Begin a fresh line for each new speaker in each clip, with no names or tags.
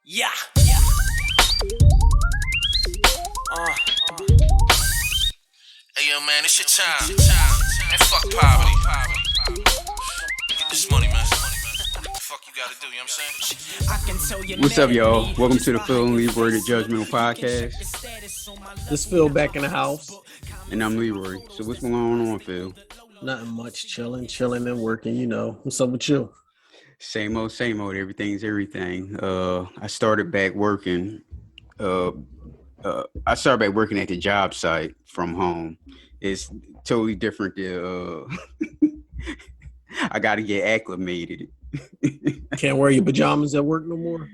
Yeah.
Hey yo, man, it's your time. And fuck poverty. Get this money, man. The fuck you gotta do, you know what I'm saying?
What's up, y'all? Welcome to the Phil and Leroy, the Judgmental Podcast.
This Phil back in the house.
And I'm Leroy. So what's going on, Phil?
Nothing much. Chilling and working, you know. What's up with you?
Same old. Everything's everything. I started back working. I started back working at the job site from home. It's totally different. I got to get acclimated.
Can't wear your pajamas at work no more?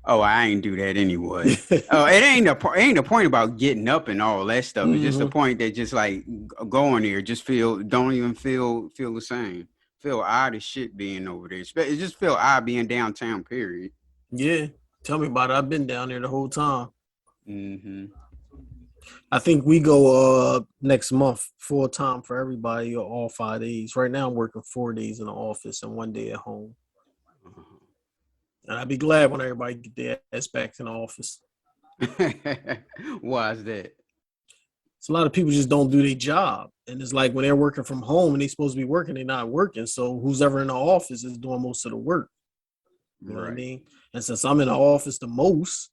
Oh, I ain't do that anyway. It ain't a point about getting up and all that stuff. It's just a point that just like going there, don't even feel the same. Feel odd as shit being over there. It just feel odd being downtown, period.
Yeah. Tell me about it. I've been down there the whole time.
Mm-hmm.
I think we go next month full time for everybody or all 5 days. Right now I'm working 4 days in the office and 1 day at home. And I'd be glad when everybody get their ass back in the office.
Why is that?
So a lot of people just don't do their job. And it's like when they're working from home and they're supposed to be working, they're not working. So who's ever in the office is doing most of the work. You know what I mean? And since I'm in the office the most,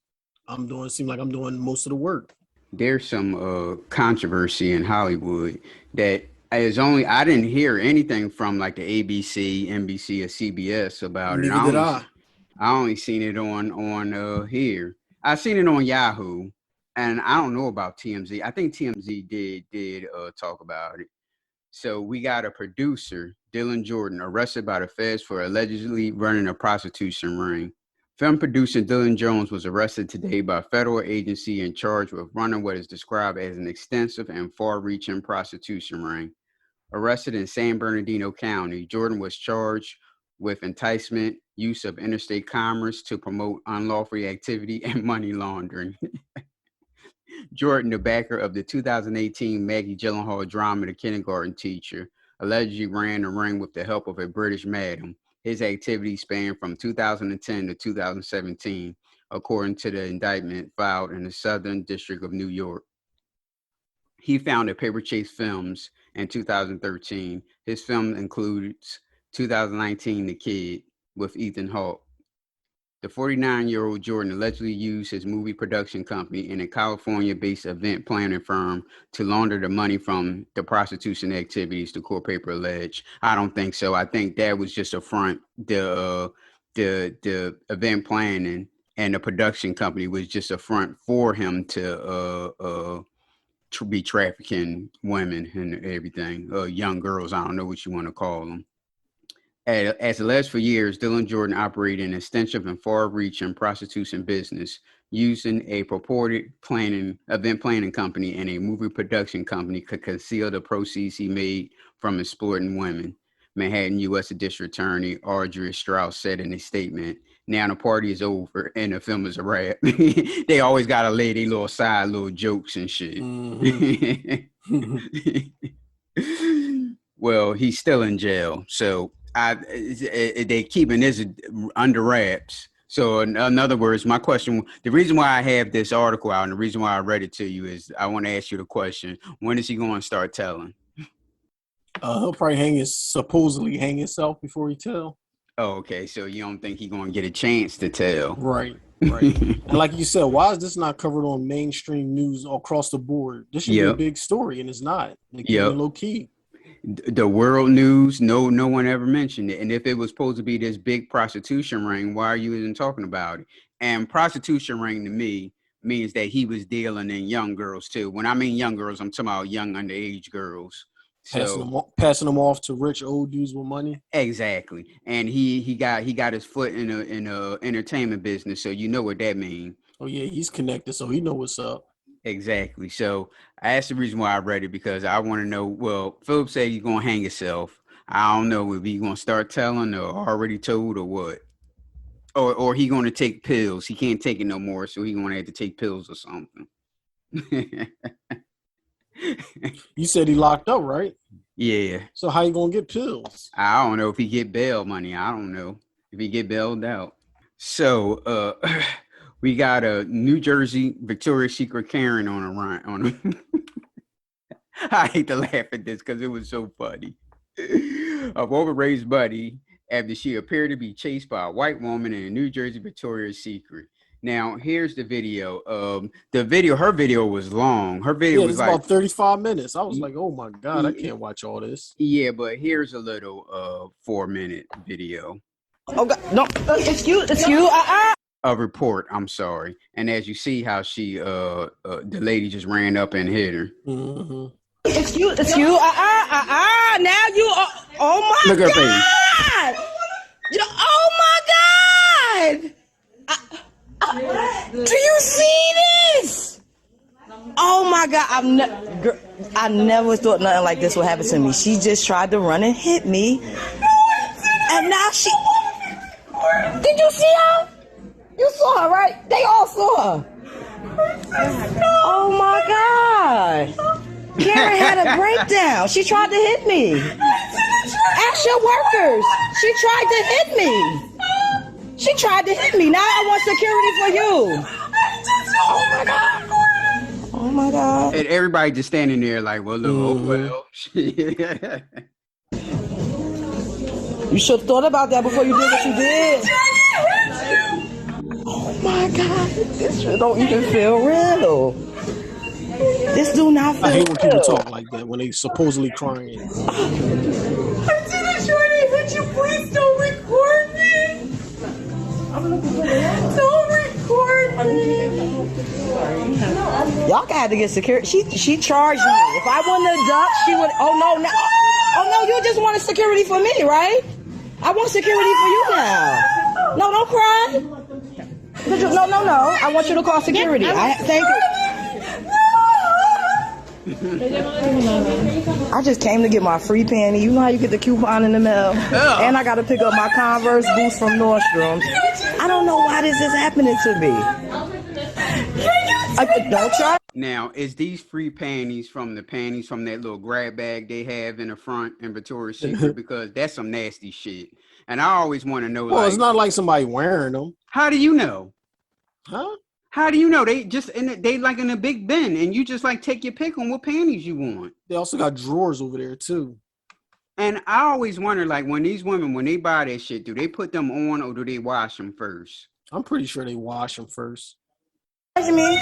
seem like I'm doing most of the work.
There's some controversy in Hollywood that I didn't hear anything from like the ABC, NBC, or CBS about it.
Neither did I.
I only seen it on here. I seen it on Yahoo, and I don't know about TMZ. I think TMZ did talk about it. So we got a producer, Dylan Jordan, arrested by the feds for allegedly running a prostitution ring. Film producer Dylan Jones was arrested today by a federal agency and charged with running what is described as an extensive and far-reaching prostitution ring. Arrested in San Bernardino County, Jordan was charged with enticement, use of interstate commerce to promote unlawful activity, and money laundering. Jordan, the backer of the 2018 Maggie Gyllenhaal drama The Kindergarten Teacher, allegedly ran the ring with the help of a British madam. His activities spanned from 2010 to 2017, according to the indictment filed in the Southern District of New York. He founded Paper Chase Films in 2013. His film includes 2019 The Kid with Ethan Hawke. The 49-year-old Jordan allegedly used his movie production company and a California-based event planning firm to launder the money from the prostitution activities, the court paper alleged. I don't think so. I think that was just a front. The event planning and the production company was just a front for him to be trafficking women and everything, young girls. I don't know what you want to call them. As alleged for years, Dylan Jordan operated an extensive and far-reaching prostitution business using a purported event planning company and a movie production company to conceal the proceeds he made from exploiting women. Manhattan U.S. District Attorney Audrey Strauss said in a statement, "Now the party is over and the film is a wrap." They always got to lay their little jokes and shit. Mm-hmm. Well, he's still in jail, so they keeping this under wraps. So in other words, my question, the reason why I have this article out and the reason why I read it to you is I want to ask you the question: when is he going to start telling?
He'll probably supposedly hang himself before he tell.
Oh, okay. So you don't think he's going to get a chance to tell?
Right. And like you said, why is this not covered on mainstream news across the board? This should be a big story, and it's not. They keep it low key.
The world news, no one ever mentioned it. And if it was supposed to be this big prostitution ring, why are you even talking about it? And prostitution ring to me means that he was dealing in young girls too. When I mean young girls, I'm talking about young underage girls.
Passing them off to rich old dudes with money.
Exactly. And he got his foot in a entertainment business, so you know what that means.
Oh yeah, he's connected, so he know what's up.
Exactly. So that's the reason why I read it, because I want to know. Well, Philip said he's gonna hang himself. I don't know if he's gonna start telling or already told or what. Or he gonna take pills. He can't take it no more, so he gonna have to take pills or something.
You said he locked up, right?
Yeah.
So how you gonna get pills?
I don't know if he get bail money. I don't know if he get bailed out. So We got a New Jersey Victoria's Secret Karen on a run on a I hate to laugh at this because it was so funny. A woman raised Buddy after she appeared to be chased by a white woman in a New Jersey Victoria's Secret. Now, here's the video. Her video was long. Her video was like
about 35 minutes. I was like, oh my God, I can't watch all this.
Yeah, but here's a little 4-minute video.
Oh God, no, excuse.
A report, I'm sorry. And as you see how she the lady just ran up and hit her.
Mm-hmm.
Excuse. Now you are, oh my
Look at her
God. Oh my God. Do you see this? Oh my God, I never thought nothing like this would happen to me. She just tried to run and hit me. And now she, did you see her? You saw her, right? They all saw her. Oh my God. Karen had a breakdown. She tried to hit me. Ask your workers. She tried to hit me. She tried to hit me. Now I want security for you. Oh my God. Oh my God.
And everybody just standing there like, well, look, oh well.
You should have thought about that before you did what you did. Oh my God. This shit don't even feel real. This do not feel
I hate when
real.
people talk like that when they supposedly crying.
I didn't try to hit you. Please don't record me. Don't record me. Y'all got to get security. She charged me. If I wouldn't have ducked, she would. Oh no, you just wanted security for me, right? I want security for you now. No, don't cry. No. I want you to call security. Thank you. I just came to get my free panty. You know how you get the coupon in the mail? And I got to pick up my Converse boots from Nordstrom. I don't know why this is happening to me. Don't try.
Now, is these free panties from that little grab bag they have in the front in Victoria's Secret? Because that's some nasty shit. And I always want to know,
well, it's not like somebody wearing them.
How do you know?
Huh?
How do you know? They just they like in a big bin, and you just like take your pick on what panties you want.
They also got drawers over there too.
And I always wonder, like, when these women, when they buy that shit, do they put them on or do they wash them first?
I'm pretty sure they wash them first.
What you mean?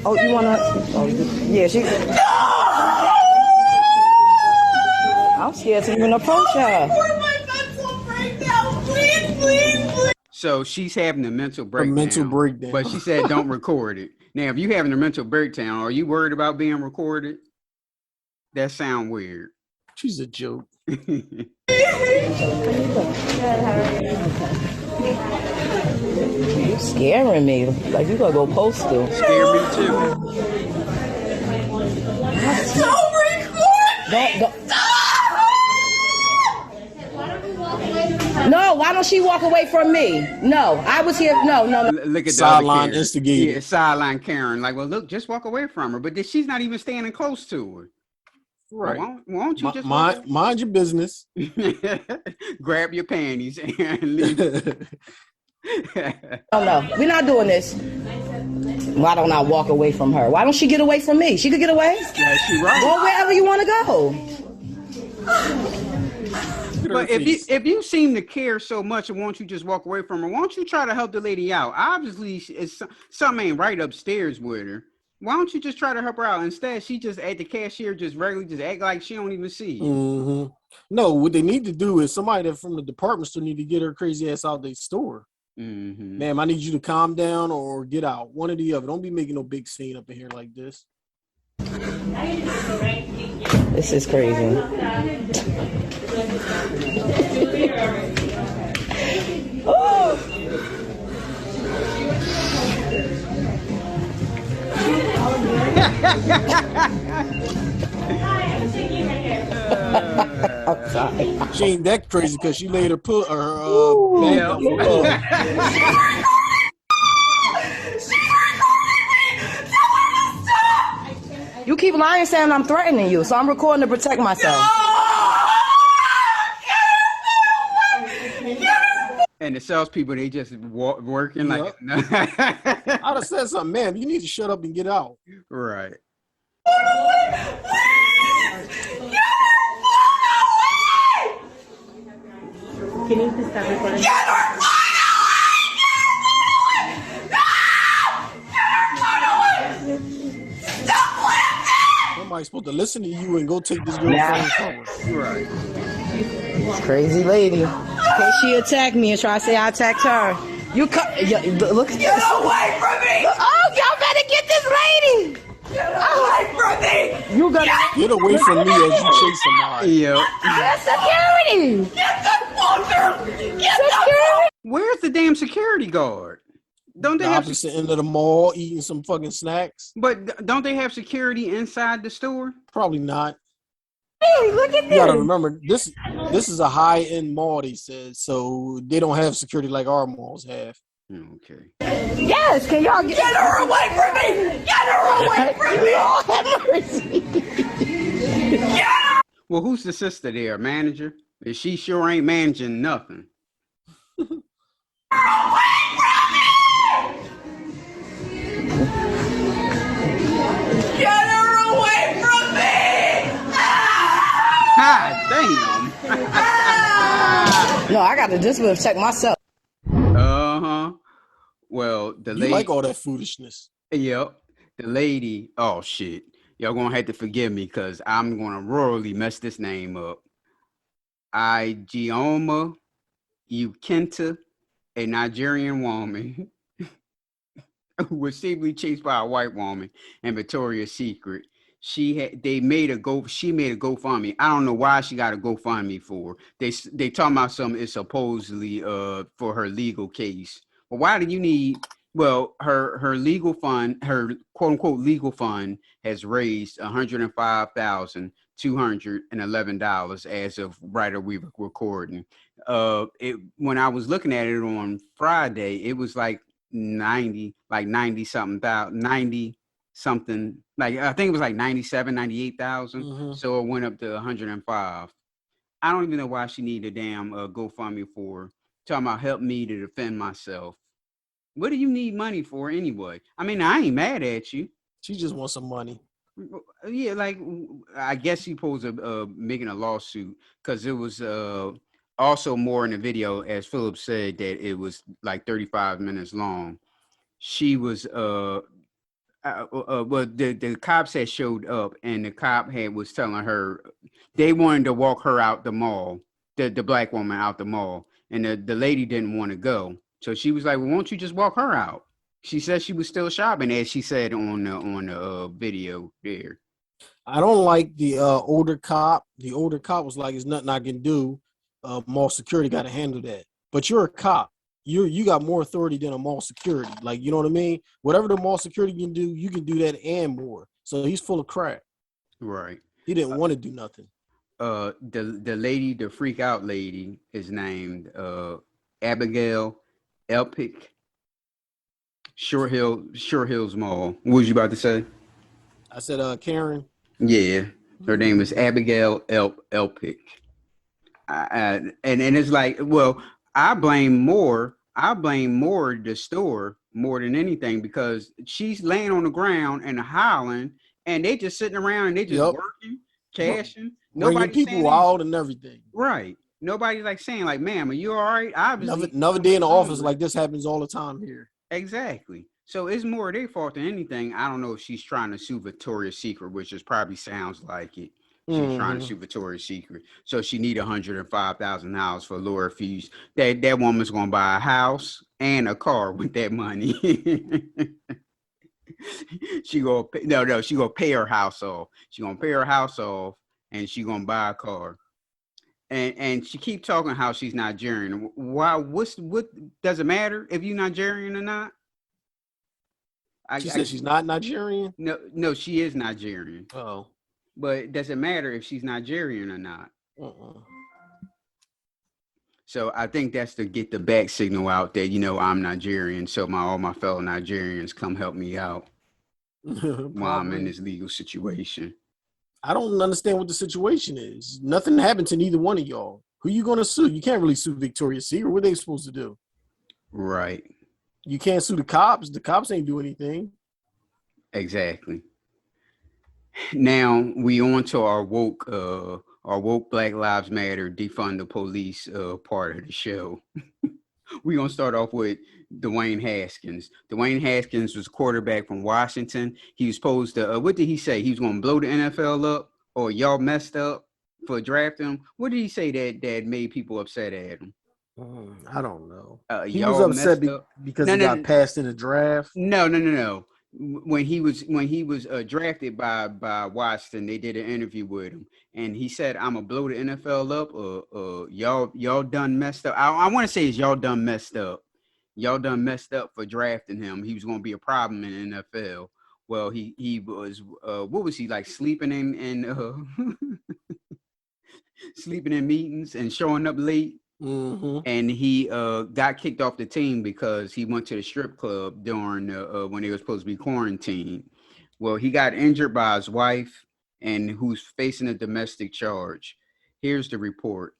Oh, you wanna? Oh, yeah, she. I'm scared to even approach her.
So she's having a mental breakdown. But she said don't record it. Now, if you having a mental breakdown, are you worried about being recorded? That sound weird.
She's a joke.
You scaring me. Like you gonna go postal.
Scare me too.
Don't record. No, why don't she walk away from me? No, I was here. No.
Look at
sideline instigator.
Yeah, sideline Karen. Like, well, look, just walk away from her. But she's not even standing close to her.
Right.
Why don't you just
mind your business?
Grab your panties and leave.
Oh no, we're not doing this. Why don't I walk away from her? Why don't she get away from me? She could get away.
Yeah, she right.
Go wherever you want to go.
But if you seem to care so much and won't you just walk away from her, why don't you try to help the lady out? Obviously, something ain't right upstairs with her. Why don't you just try to help her out? Instead, she just at the cashier just regularly just act like she don't even see you.
Mm-hmm. No, what they need to do is somebody that from the department store need to get her crazy ass out their store.
Mm-hmm.
Ma'am, I need you to calm down or get out. One or the other. Don't be making no big scene up in here like this.
This is crazy. I'm sorry.
She ain't that crazy because she laid her bag down for
You keep lying saying I'm threatening you, so I'm recording to protect myself.
And the salespeople, they just working like.
I'd have said something, man. You need to shut up and get out.
Right.
Can you please stop recording?
Somebody's supposed to listen to you and go take this girl phone from her.
Right.
Crazy lady. Okay, she attacked me and try to say I attacked her. You look at
Get away from me!
Oh, y'all better get this lady.
Get away from me!
You gonna
Get away from me as you chase somebody.
Yeah.
get security.
Get the fucker! Get
Security.
Where's the damn security guard? Don't they
The
have?
opposite end of the mall eating some fucking snacks.
But don't they have security inside the store?
Probably not.
Hey, look at
You gotta
this.
remember this is a high end mall, they said, so they don't have security like our malls have.
Okay.
Yes, can y'all get
her away from me! Get her away from me!
Lord have mercy.
Well, who's the sister there? Manager? Is she sure ain't managing nothing?
Get her away from me!
God damn.
No, I gotta just check myself.
Uh-huh. Well, the
You
lady.
like all that foolishness.
Yep. The lady. Oh shit. Y'all gonna have to forgive me because I'm gonna royally mess this name up. Ijeoma Ukenta, a Nigerian woman who was seemingly chased by a white woman in Victoria's Secret. She made a GoFundMe. I don't know why she got a GoFundMe for. They talking about something is supposedly for her legal case. Well, why do you need? Well, her legal fund, her quote unquote legal fund, has raised $105,211 as of right as we were recording. When I was looking at it on Friday, it was like 90 something, like I think it was like 97, 98,000.
Mm-hmm.
So it went up to 105. I don't even know why she needed a damn GoFundMe for. Talking about help me to defend myself. What do you need money for anyway? I mean, I ain't mad at you.
She just wants some money.
Yeah, like I guess she posed making a lawsuit because it was also more in the video, as Philip said, that it was like 35 minutes long. She was well, the cops had showed up, and the cop was telling her they wanted to walk her out the mall, the black woman out the mall, and the lady didn't want to go. So she was like, well, won't you just walk her out? She said she was still shopping, as she said on the video there.
I don't like the older cop. The older cop was like, "There's nothing I can do. Mall security got to handle that." But you're a cop. You got more authority than a mall security. Like, you know what I mean? Whatever the mall security can do, you can do that and more. So he's full of crap.
Right.
He didn't want to do nothing.
The lady, the freak out lady, is named Abigail Elpick. Short Hills Mall. What was you about to say?
I said, Karen.
Yeah, her name is Abigail Elpick. And it's like, well, I blame more the store more than anything, because she's laying on the ground and howling, and they just sitting around and they just working, cashing.
Bringing people out and everything.
Right. Nobody's like saying like, "Ma'am, are you all right?" Obviously,
another day in the office like this happens all the time here.
Exactly. So it's more their fault than anything. I don't know if she's trying to sue Victoria's Secret, which is probably sounds like it. She's trying to sue Victoria's Secret. So she need $105,000 for lawyer fees. That woman's gonna buy a house and a car with that money. She gonna pay her house off. She gonna pay her house off, and she gonna buy a car. And she keep talking how she's Nigerian. Why? What does it matter if you're Nigerian or not?
She said she's not Nigerian?
No, she is Nigerian.
Oh.
But does it matter if she's Nigerian or not? So I think that's to get the back signal out that, I'm Nigerian. So all my fellow Nigerians come help me out while I'm in this legal situation.
I don't understand what the situation is. Nothing happened to neither one of y'all. Who you going to sue? You can't really sue Victoria's Secret. What are they supposed to do?
Right.
You can't sue the cops. The cops ain't do anything.
Exactly. Now we on to our woke Black Lives Matter defund the police part of the show. We're gonna start off with Dwayne Haskins. Dwayne Haskins was quarterback from Washington. He was supposed to what did he say? He was gonna blow the NFL up, or y'all messed up for drafting him. What did he say that made people upset at him?
I don't know. He was
Y'all
upset
messed up
because he got passed in the draft.
No. When he was drafted by Washington, they did an interview with him, and he said, "I'm gonna blow the NFL up, or y'all done messed up." I want to say is y'all done messed up. Y'all done messed up for drafting him. He was gonna be a problem in the NFL. Well, he was what was he like, sleeping in sleeping in meetings and showing up late.
Mm-hmm.
And he got kicked off the team because he went to the strip club during when they were supposed to be quarantined. Well, he got injured by his wife, and who's facing a domestic charge. Here's the report.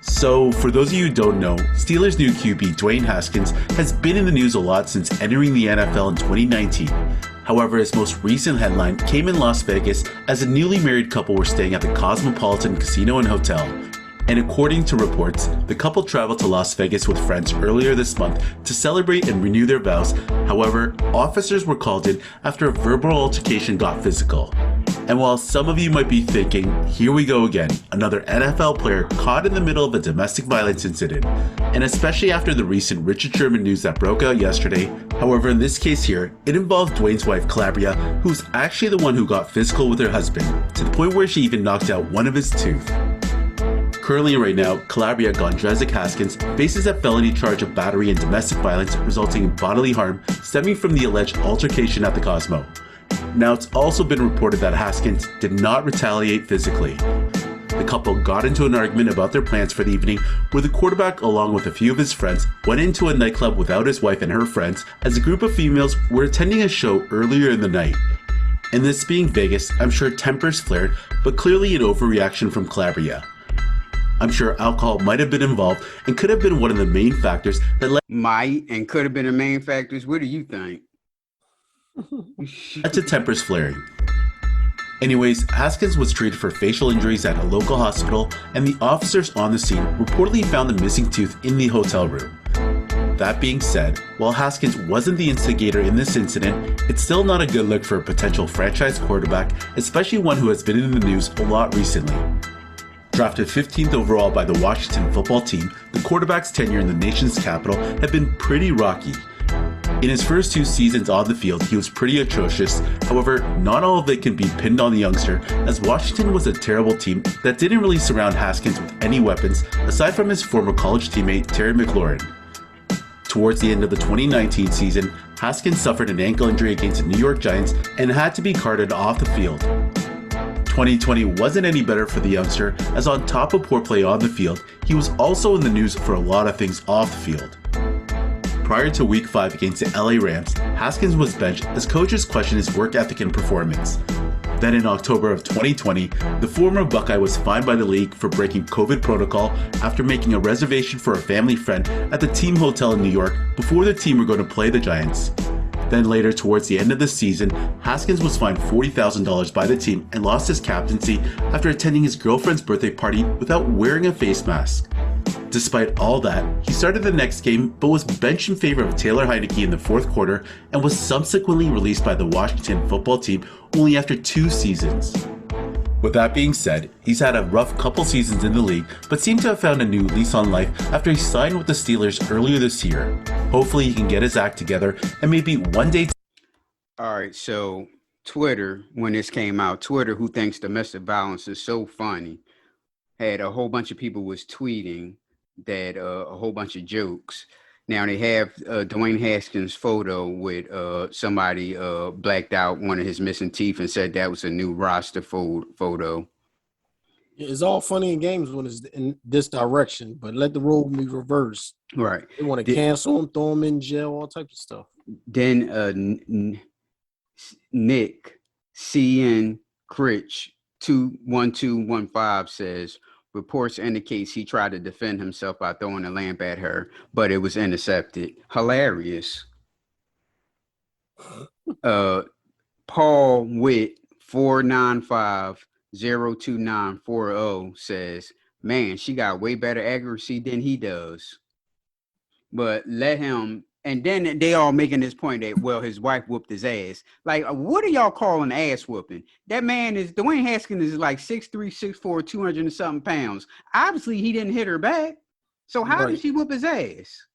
So, for those of you who don't know, Steelers' new QB, Dwayne Haskins, has been in the news a lot since entering the NFL in 2019. However, his most recent headline came in Las Vegas as a newly married couple were staying at the Cosmopolitan Casino and Hotel. And according to reports, the couple traveled to Las Vegas with friends earlier this month to celebrate and renew their vows. However, officers were called in after a verbal altercation got physical. And while some of you might be thinking, here we go again, another NFL player caught in the middle of a domestic violence incident, and especially after the recent Richard Sherman news that broke out yesterday. However, in this case here, it involved Dwayne's wife Calabria, who's actually the one who got physical with her husband, to the point where she even knocked out one of his teeth. Currently right now, Calabria Gondrezic Haskins faces a felony charge of battery and domestic violence resulting in bodily harm stemming from the alleged altercation at the Cosmo. Now, it's also been reported that Haskins did not retaliate physically. The couple got into an argument about their plans for the evening, where the quarterback, along with a few of his friends, went into a nightclub without his wife and her friends, as a group of females were attending a show earlier in the night. And this being Vegas, I'm sure tempers flared, but clearly an overreaction from Calabria. I'm sure alcohol might have been involved and could have been one of the main factors that led
Could have been the main factors. What do you think?
to tempers flaring. Anyways, Haskins was treated for facial injuries at a local hospital, and the officers on the scene reportedly found the missing tooth in the hotel room. That being said, while Haskins wasn't the instigator in this incident, it's still not a good look for a potential franchise quarterback, especially one who has been in the news a lot recently. Drafted 15th overall by the Washington football team, the quarterback's tenure in the nation's capital had been pretty rocky. In his first 2 seasons on the field, he was pretty atrocious. However, not all of it can be pinned on the youngster, as Washington was a terrible team that didn't really surround Haskins with any weapons, aside from his former college teammate Terry McLaurin. Towards the end of the 2019 season, Haskins suffered an ankle injury against the New York Giants and had to be carted off the field. 2020 wasn't any better for the youngster, as on top of poor play on the field, he was also in the news for a lot of things off the field. Prior to Week 5 against the LA Rams, Haskins was benched as coaches questioned his work ethic and performance. Then in October of 2020, the former Buckeye was fined by the league for breaking COVID protocol after making a reservation for a family friend at the team hotel in New York before the team were going to play the Giants. Then later, towards the end of the season, Haskins was fined $40,000 by the team and lost his captaincy after attending his girlfriend's birthday party without wearing a face mask. Despite all that, he started the next game but was benched in favor of Taylor Heinicke in the 4th quarter and was subsequently released by the Washington football team only after 2 seasons. With that being said, he's had a rough couple seasons in the league, but seemed to have found a new lease on life after he signed with the Steelers earlier this year. Hopefully he can get his act together and maybe one day...
All right, so Twitter, when this came out, Twitter, who thinks domestic violence is so funny, had a whole bunch of people was tweeting that a whole bunch of jokes. Now they have Dwayne Haskins' photo with somebody blacked out one of his missing teeth and said that was a new roster photo.
It's all funny in games when it's in this direction, but let the role be reversed.
Right.
They want to cancel him, throw him in jail, all types of stuff.
Then Nick CN Critch 21215 says, Reports indicates he tried to defend himself by throwing a lamp at her, but it was intercepted. Hilarious. Paul Witt 495-02940 says, man, she got way better accuracy than he does. But let him, and then they all making this point that, well, his wife whooped his ass. Like, what are y'all calling ass whooping? That man is, Dwayne Haskins is like 6'3", 6'4", 200 and something pounds. Obviously, he didn't hit her back. So how did she whoop his ass?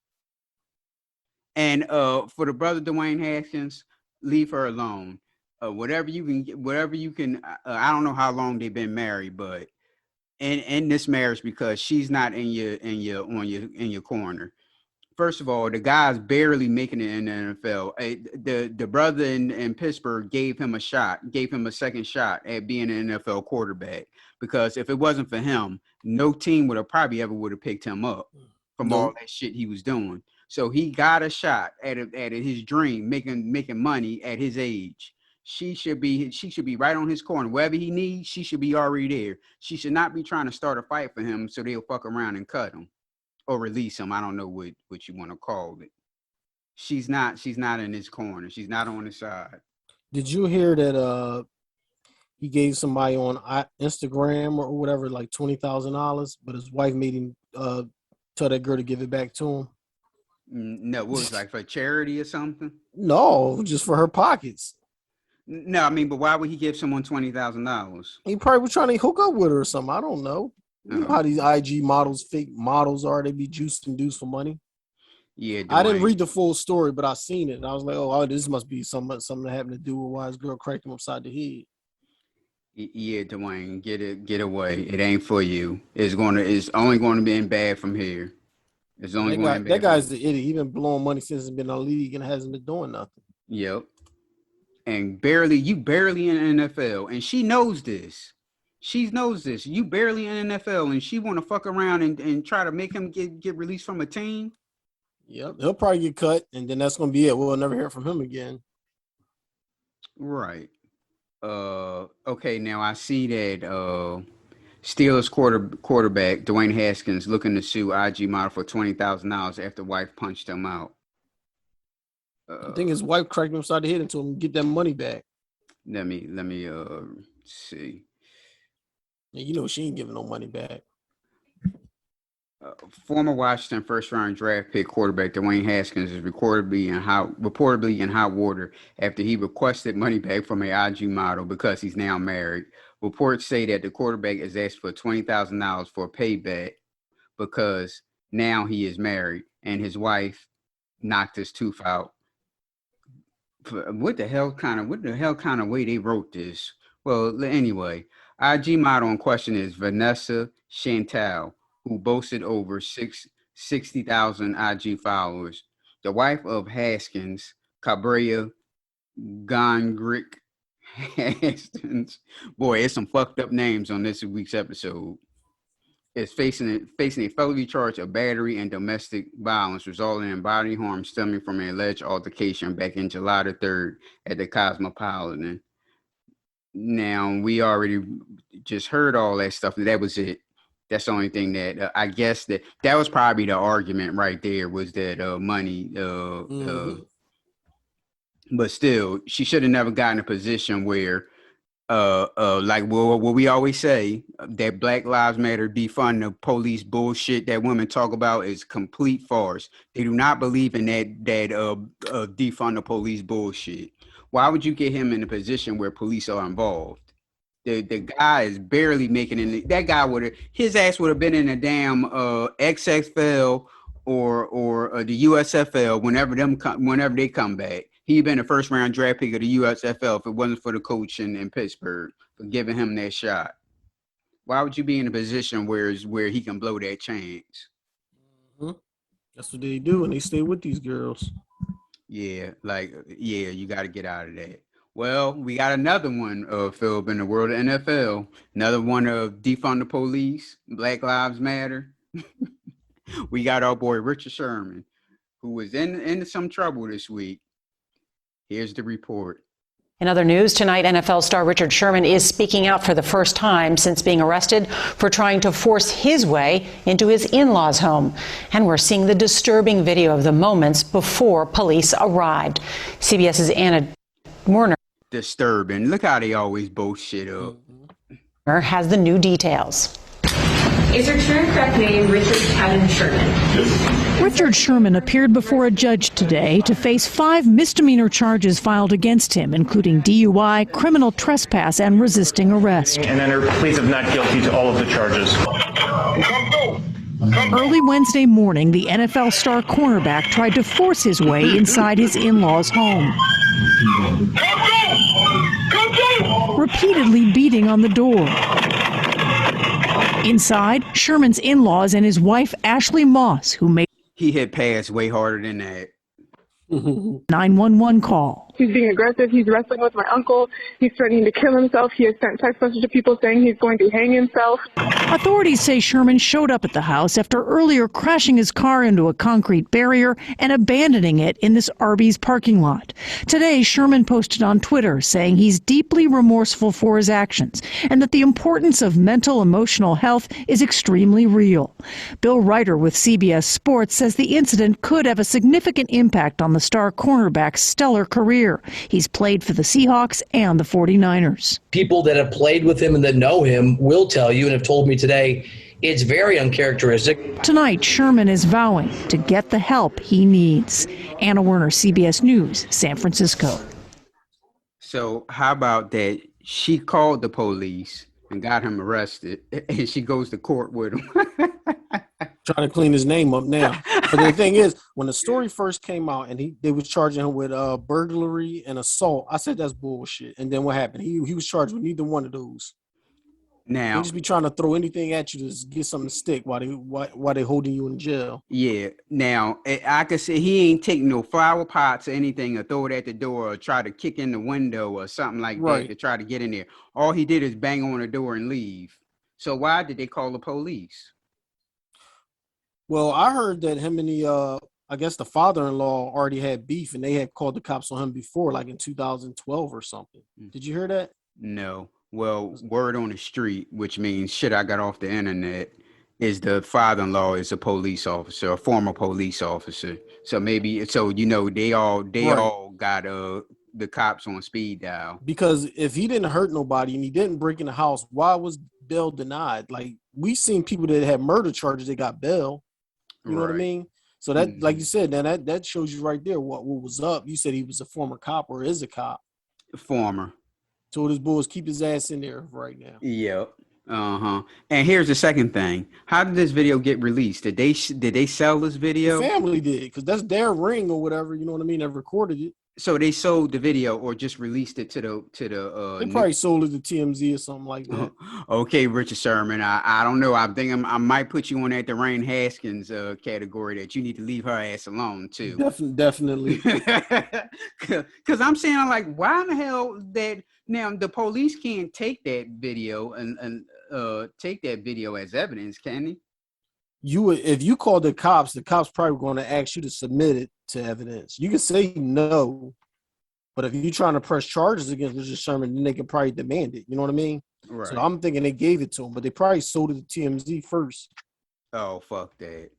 And for the brother Dwayne Haskins, leave her alone. Whatever you can. I don't know how long they've been married, but in this marriage, because she's not in your corner. First of all, the guy's barely making it in the NFL. The brother in Pittsburgh gave him a second shot at being an NFL quarterback, because if it wasn't for him, no team would have picked him up from all that shit he was doing. So he got a shot at his dream, making money at his age. She should be right on his corner. Wherever he needs, she should be already there. She should not be trying to start a fight for him so they'll fuck around and cut him or release him. I don't know what you want to call it. She's not in his corner. She's not on his side.
Did you hear that he gave somebody on Instagram or whatever like $20,000, but his wife made him tell that girl to give it back to him?
No, what was it, like for charity or something?
No, just for her pockets.
No, I mean, but why would he give someone $20,000?
He probably was trying to hook up with her or something. I don't know. You know how these IG models, fake models are. They be juiced and dudes for money.
Yeah,
I didn't read the full story, but I seen it. And I was like, oh, this must be something that happened to do with why his girl cracked him upside the head.
Yeah, Dwayne, get away. It ain't for you. It's only going to be in bad from here. It's only going.
That guy's the idiot. He's been blowing money since he's been in the league and hasn't been doing nothing.
Yep. And barely in the NFL, and she knows this. She knows this. You barely in the NFL, and she want to fuck around and try to make him get released from a team.
Yep, he'll probably get cut, and then that's gonna be it. We'll never hear from him again.
Right. Okay. Now I see that Steelers quarterback Dwayne Haskins looking to sue IG model for $20,000 after wife punched him out.
I think his wife cracked him upside the head and told him to get that money back.
Let me see.
And you know she ain't giving no money back.
Former Washington first-round draft pick quarterback Dwayne Haskins is reportedly in hot water after he requested money back from an IG model because he's now married. Reports say that the quarterback is asked for $20,000 for a payback because now he is married and his wife knocked his tooth out. What the hell kind of way they wrote this? Well, anyway, IG model in question is Vanessa Chantal, who boasted over 60,000 IG followers. The wife of Haskins, Cabrera Gongrick Haskins, boy, it's some fucked up names on this week's episode, is facing a felony charge of battery and domestic violence resulting in bodily harm stemming from an alleged altercation back in July the 3rd at the Cosmopolitan. Now, we already just heard all that stuff. That was it. That's the only thing that I guess that was probably the argument right there, was that money. But still, she should have never gotten a position where like what we always say, that Black Lives Matter defund the police bullshit that women talk about is complete farce. They do not believe in that defund the police bullshit. Why would you get him in a position where police are involved? The guy is barely making it. That guy his ass would have been in a damn XFL or the USFL whenever they come back. He'd been a first round draft pick of the USFL if it wasn't for the coach in Pittsburgh for giving him that shot. Why would you be in a position where he can blow that chance?
Mm-hmm. That's what they do, and they stay with these girls.
Yeah, you got to get out of that. Well, we got another one, Philip, in the world of NFL. Another one of defund the police, Black Lives Matter. We got our boy Richard Sherman, who was in some trouble this week. Here's the report.
In other news, tonight, NFL star Richard Sherman is speaking out for the first time since being arrested for trying to force his way into his in-laws' home. And we're seeing the disturbing video of the moments before police arrived. CBS's Anna Werner
Disturbing. Look how they always both shit up.
has the new details.
Is your true correct name Richard Kevin Sherman?
Richard Sherman appeared before a judge today to face 5 misdemeanor charges filed against him, including DUI, criminal trespass, and resisting arrest.
And enter pleas of not guilty to all of the charges.
Early Wednesday morning, the NFL star cornerback tried to force his way inside his in-laws' home, repeatedly beating on the door. Inside, Sherman's in-laws and his wife, Ashley Moss, who made
He hit pass way harder than that.
911 call.
He's being aggressive. He's wrestling with my uncle. He's threatening to kill himself. He has sent text messages to people saying he's going to hang himself.
Authorities say Sherman showed up at the house after earlier crashing his car into a concrete barrier and abandoning it in this Arby's parking lot. Today, Sherman posted on Twitter saying he's deeply remorseful for his actions and that the importance of mental emotional health is extremely real. Bill Ryder with CBS Sports says the incident could have a significant impact on the star cornerback's stellar career. He's played for the Seahawks and the 49ers.
People that have played with him and that know him will tell you and have told me today it's very uncharacteristic.
Tonight, Sherman is vowing to get the help he needs. Anna Werner, CBS News, San Francisco.
So how about that? She called the police and got him arrested, and she goes to court with him.
Trying to clean his name up now. But the thing is, when the story first came out and they was charging him with burglary and assault, I said that's bullshit. And then what happened? He was charged with neither one of those.
Now
they just be trying to throw anything at you to get something to stick while they holding you in jail.
Yeah. Now I could say he ain't taking no flower pots or anything or throw it at the door or try to kick in the window or something like that to try to get in there. All he did is bang on the door and leave. So why did they call the police?
Well, I heard that him and I guess the father-in-law already had beef and they had called the cops on him before, like in 2012 or something. Did you hear that?
No. Well, word on the street, which means shit I got off the internet, is the father-in-law is a police officer, a former police officer. So maybe, they all got the cops on speed dial.
Because if he didn't hurt nobody and he didn't break in the house, why was bail denied? Like, we seen people that had murder charges, they got bail. You know what I mean? So that, like you said, now that shows you right there what was up. You said he was a former cop or is a cop.
Former.
Told his boys keep his ass in there right now.
Yep. And here's the second thing. How did this video get released? Did they sell this video?
The family did, because that's their ring or whatever. You know what I mean? They recorded it.
So they sold the video or just released it to the
they probably sold it to TMZ or something like that.
Okay, Richard Sherman. I don't know. I think I might put you on that Dwayne Haskins category that you need to leave her ass alone too.
Definitely.
Because I'm saying, like, why in the hell that now the police can't take that video and take that video as evidence, can they?
If you call the cops probably going to ask you to submit it to evidence. You can say no, but if you're trying to press charges against Richard Sherman, then they can probably demand it. You know what I mean?
Right.
So I'm thinking they gave it to him, but they probably sold it to TMZ first.
Oh, fuck that.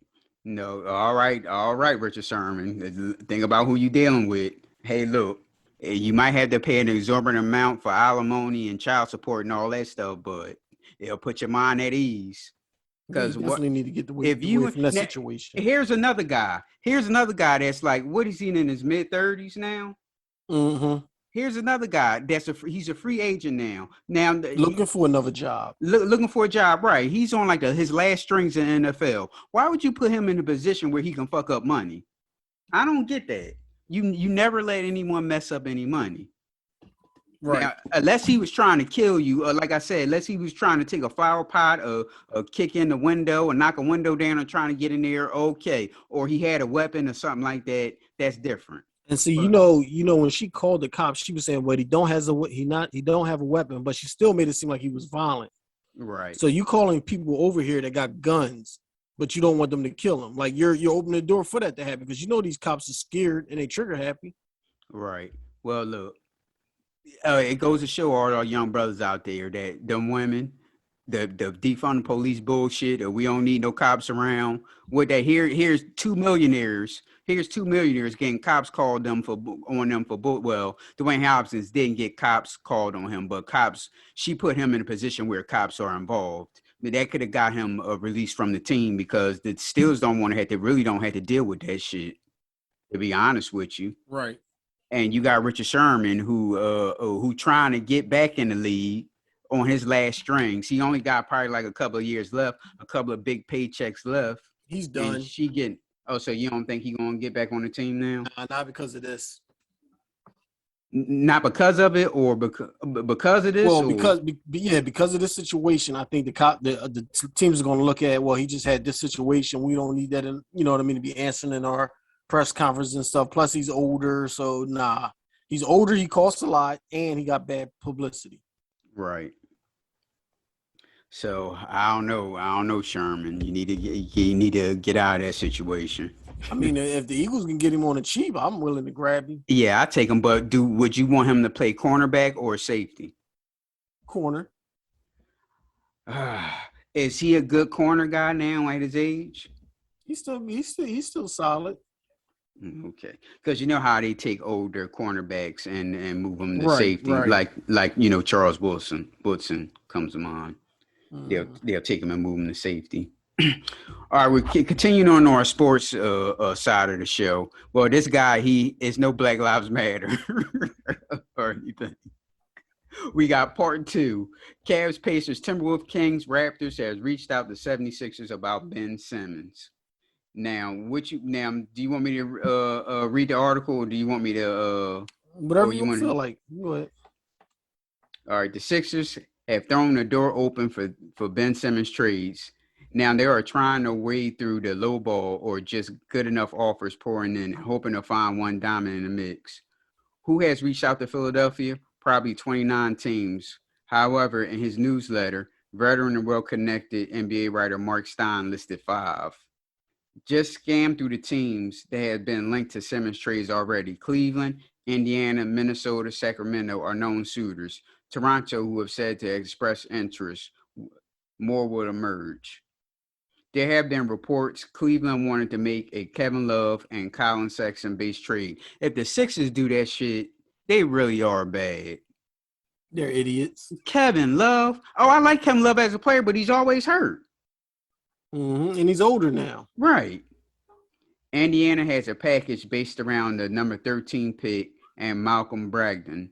No. All right, Richard Sherman. Think about who you dealing with. Hey, look, you might have to pay an exorbitant amount for alimony and child support and all that stuff, but it'll put your mind at ease. Because
definitely need to get away from that situation.
Here's another guy. That's like, what is he in his mid-30s now?
Mm-hmm.
Here's another guy he's a free agent now.
Looking for another job.
Looking for a job, right? He's on like his last strings in NFL. Why would you put him in a position where he can fuck up money? I don't get that. You never let anyone mess up any money. Right. Now, unless he was trying to kill you, or like I said, unless he was trying to take a flower pot or kick in the window or knock a window down and trying to get in there, okay. Or he had a weapon or something like that, that's different.
And see, you know, when she called the cops, she was saying, well, he don't have a weapon, but she still made it seem like he was violent.
Right.
So you calling people over here that got guns, but you don't want them to kill them. Like you're opening the door for that to happen because you know these cops are scared and they trigger happy.
Right. Well, look. It goes to show all our young brothers out there that them women, the defund the police bullshit, or we don't need no cops around. What that here's 2 millionaires. Here's 2 millionaires getting cops called them for well, Dwayne Haskins didn't get cops called on him, but she put him in a position where cops are involved. That could have got him a release from the team because the Steelers don't have to deal with that shit. To be honest with you,
right?
And you got Richard Sherman who trying to get back in the league on his last strings. He only got probably like a couple of years left, a couple of big paychecks left.
He's done.
And she getting. Oh, so you don't think he's gonna get back on the team now?
Not because of this.
Not because of it, or because of this.
Well, because of this situation, I think the teams are going to look at. Well, he just had this situation. We don't need that. You know what I mean? To be answering in our press conference and stuff. Plus, he's older, so nah. He's older. He costs a lot, and he got bad publicity.
Right. So I don't know, Sherman. You need to get out of that situation.
I mean, if the Eagles can get him on the cheap, I'm willing to grab him.
Yeah, I take him. But would you want him to play cornerback or safety?
Corner.
Is he a good corner guy now at his age?
He's still solid.
Okay, because you know how they take older cornerbacks and move them to safety, right. like Charles Woodson comes to mind. They'll take him and move him to safety. All right, we're continuing on our sports side of the show. Well, this guy, he is no Black Lives Matter or anything. We got part 2. Cavs, Pacers, Timberwolves, Kings, Raptors has reached out to 76ers about Ben Simmons. Now, do you want me to read the article, or do you want me to
whatever you feel like? Go ahead.
All right, the Sixers have thrown the door open for Ben Simmons trades. Now they are trying to wade through the low ball or just good enough offers pouring in, hoping to find one diamond in the mix. Who has reached out to Philadelphia? Probably 29 teams. However, in his newsletter, veteran and well-connected NBA writer Mark Stein listed 5. Just scan through the teams that have been linked to Simmons trades already. Cleveland, Indiana, Minnesota, Sacramento are known suitors. Toronto, who have said to express interest, more will emerge. There have been reports Cleveland wanted to make a Kevin Love and Colin Sexton-based trade. If the Sixers do that shit, they really are bad.
They're idiots.
Kevin Love. Oh, I like Kevin Love as a player, but he's always hurt.
Mm-hmm. And he's older now.
Right. Indiana has a package based around the number 13 pick and Malcolm Brogdon,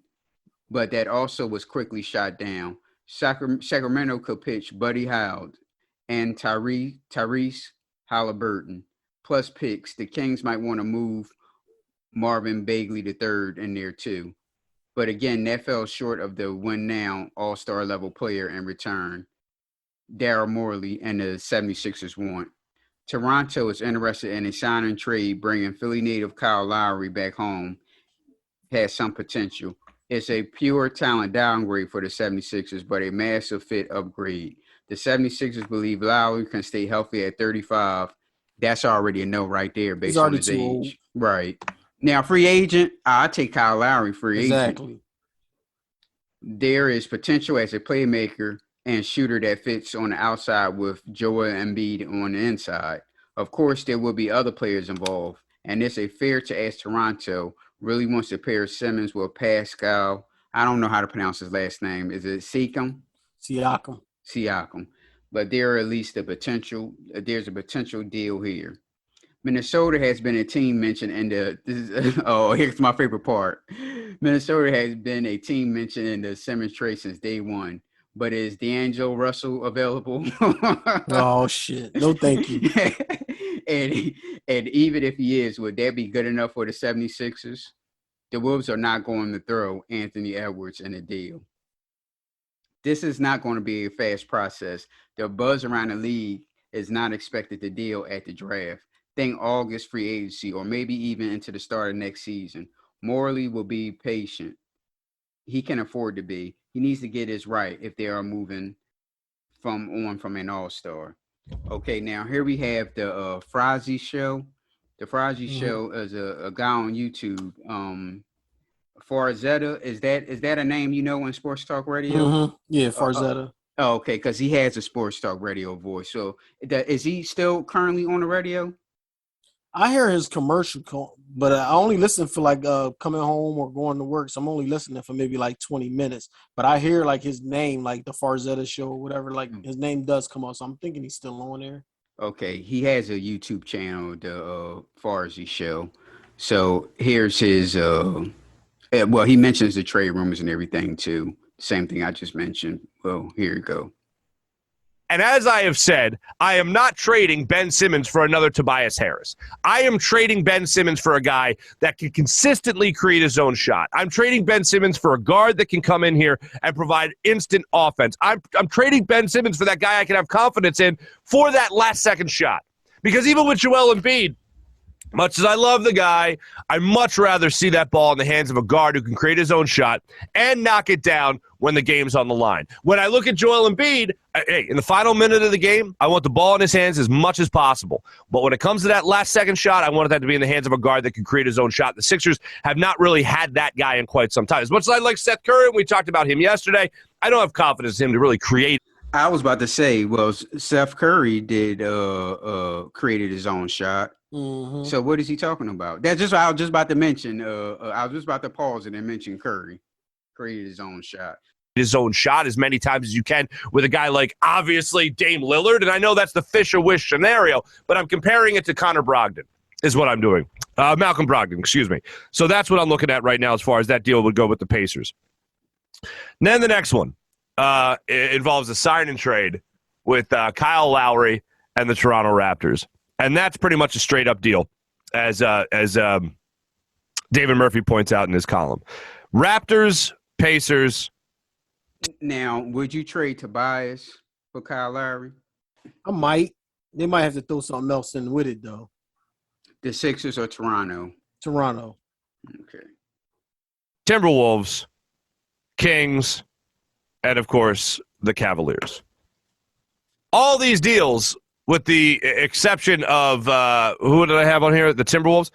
but that also was quickly shot down. Sacramento could pitch Buddy Hield and Tyrese Halliburton, plus picks. The Kings might want to move Marvin Bagley III in there too. But again, that fell short of the win now all-star level player in return, Daryl Morley, and the 76ers want. Toronto is interested in a sign and trade, bringing Philly native Kyle Lowry back home. Has some potential. It's a pure talent downgrade for the 76ers, but a massive fit upgrade. The 76ers believe Lowry can stay healthy at 35. That's already a no right there based on his age. Old. Right. Now, free agent, I take Kyle Lowry free agent.
Exactly.
There is potential as a playmaker and shooter that fits on the outside with Joel Embiid on the inside. Of course, there will be other players involved, and it's a fair to ask Toronto really wants to pair Simmons with Pascal. I don't know how to pronounce his last name. Is it Siakam? Siakam. But there are at least there's a potential deal here. Minnesota has been a team mentioned in here's my favorite part. Minnesota has been a team mentioned in the Simmons trade since day one. But is D'Angelo Russell available?
Oh, shit. No, thank you.
and even if he is, would that be good enough for the 76ers? The Wolves are not going to throw Anthony Edwards in a deal. This is not going to be a fast process. The buzz around the league is not expected to deal at the draft. Think August free agency or maybe even into the start of next season. Morley will be patient. He can afford to be. He needs to get his right if they are moving from an all-star. Okay, now here we have the Frazi show. The Frazi show is a guy on YouTube, Farzetta, is that a name you know in sports talk radio?
Yeah, Farzetta.
Oh, okay, because he has a sports talk radio voice. So is he still currently on the radio?
I hear his commercial, but I only listen for like coming home or going to work. So I'm only listening for maybe like 20 minutes. But I hear like his name, like the Farzetta show or whatever, like his name does come up. So I'm thinking he's still on there.
Okay, he has a YouTube channel, the Farzi Show. So here's his. Well, he mentions the trade rumors and everything too. Same thing I just mentioned. Well, here you go.
And as I have said, I am not trading Ben Simmons for another Tobias Harris. I am trading Ben Simmons for a guy that can consistently create his own shot. I'm trading Ben Simmons for a guard that can come in here and provide instant offense. I'm trading Ben Simmons for that guy I can have confidence in for that last-second shot. Because even with Joel Embiid, much as I love the guy, I'd much rather see that ball in the hands of a guard who can create his own shot and knock it down when the game's on the line. When I look at Joel Embiid, hey, in the final minute of the game, I want the ball in his hands as much as possible. But when it comes to that last-second shot, I want that to be in the hands of a guard that can create his own shot. The Sixers have not really had that guy in quite some time. As much as I like Seth Curry, and we talked about him yesterday, I don't have confidence in him to really create.
I was about to say, well, Seth Curry did created his own shot.
Mm-hmm.
So what is he talking about? That's just what I was just about to mention. I was just about to pause and then mention Curry created his own shot.
His own shot as many times as you can with a guy like, obviously, Dame Lillard. And I know that's the Fisher-wish scenario, but I'm comparing it to Connor Brogdon is what I'm doing. Malcolm Brogdon, excuse me. So that's what I'm looking at right now as far as that deal would go with the Pacers. And then the next one it involves a sign and trade with Kyle Lowry and the Toronto Raptors. And that's pretty much a straight-up deal, as David Murphy points out in his column. Raptors, Pacers.
Now, would you trade Tobias for Kyle Lowry?
I might. They might have to throw something else in with it, though.
The Sixers or Toronto?
Toronto.
Okay.
Timberwolves, Kings, and, of course, the Cavaliers. All these deals, with the exception of who did I have on here? The Timberwolves.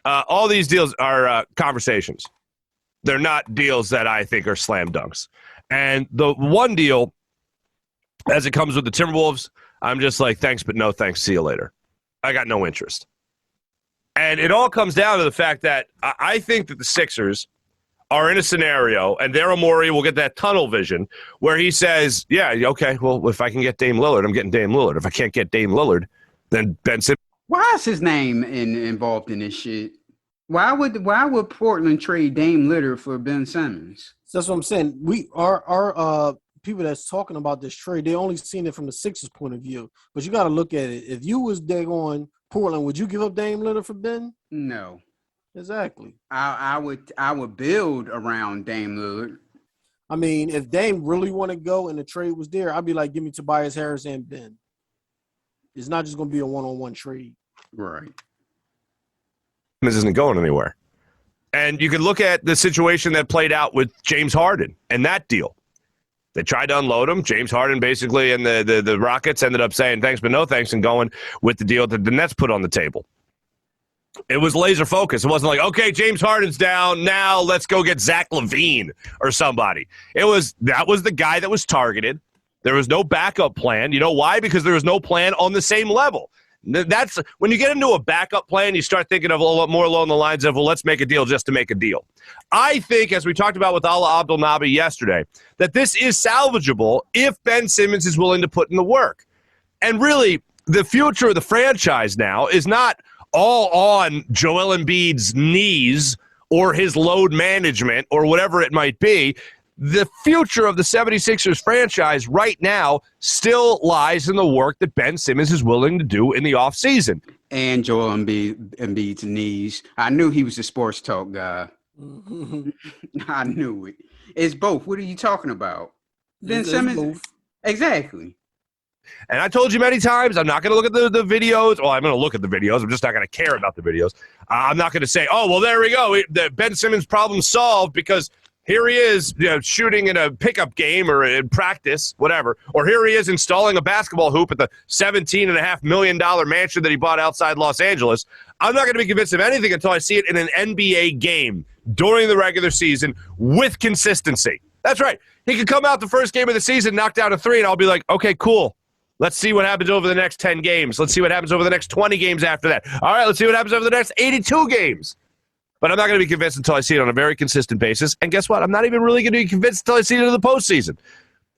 All these deals are conversations. They're not deals that I think are slam dunks. And the one deal, as it comes with the Timberwolves, I'm just like, thanks, but no thanks. See you later. I got no interest. And it all comes down to the fact that I think that the Sixers are in a scenario, and Daryl Morey will get that tunnel vision where he says, yeah, okay, well, if I can get Dame Lillard, I'm getting Dame Lillard. If I can't get Dame Lillard, then Ben Simmons.
Why is his name involved in this shit? Why would Portland trade Dame Lillard for Ben Simmons?
So that's what I'm saying. We our people that's talking about this trade, they only seen it from the Sixers point of view. But you got to look at it. If you was there on Portland, would you give up Dame Lillard for Ben?
No.
Exactly.
I would build around Dame Lillard.
I mean, if Dame really want to go and the trade was there, I'd be like, give me Tobias Harris and Ben. It's not just going to be a one-on-one trade.
Right.
This isn't going anywhere. And you can look at the situation that played out with James Harden and that deal. They tried to unload him. James Harden basically and the Rockets ended up saying thanks but no thanks and going with the deal that the Nets put on the table. It was laser focused. It wasn't like, okay, James Harden's down. Now let's go get Zach LaVine or somebody. That was the guy that was targeted. There was no backup plan. You know why? Because there was no plan on the same level. That's when you get into a backup plan, you start thinking of a lot more along the lines of, well, let's make a deal just to make a deal. I think, as we talked about with Allah Abdel Nabi yesterday, that this is salvageable if Ben Simmons is willing to put in the work. And really, the future of the franchise now is not all on Joel Embiid's knees or his load management or whatever it might be. The future of the 76ers franchise right now still lies in the work that Ben Simmons is willing to do in the offseason.
And Joel Embiid's knees. I knew he was a sports talk guy. I knew it. It's both. What are you talking about? Ben Simmons? Both. Exactly.
And I told you many times, I'm not going to look at the videos. Well, I'm going to look at the videos. I'm just not going to care about the videos. I'm not going to say, oh, well, there we go. The Ben Simmons problem solved because here he is, shooting in a pickup game or in practice, whatever. Or here he is installing a basketball hoop at the $17.5 million mansion that he bought outside Los Angeles. I'm not going to be convinced of anything until I see it in an NBA game during the regular season with consistency. That's right. He could come out the first game of the season, knock down a 3, and I'll be like, okay, cool. Let's see what happens over the next 10 games. Let's see what happens over the next 20 games after that. All right, let's see what happens over the next 82 games. But I'm not going to be convinced until I see it on a very consistent basis. And guess what? I'm not even really going to be convinced until I see it in the postseason.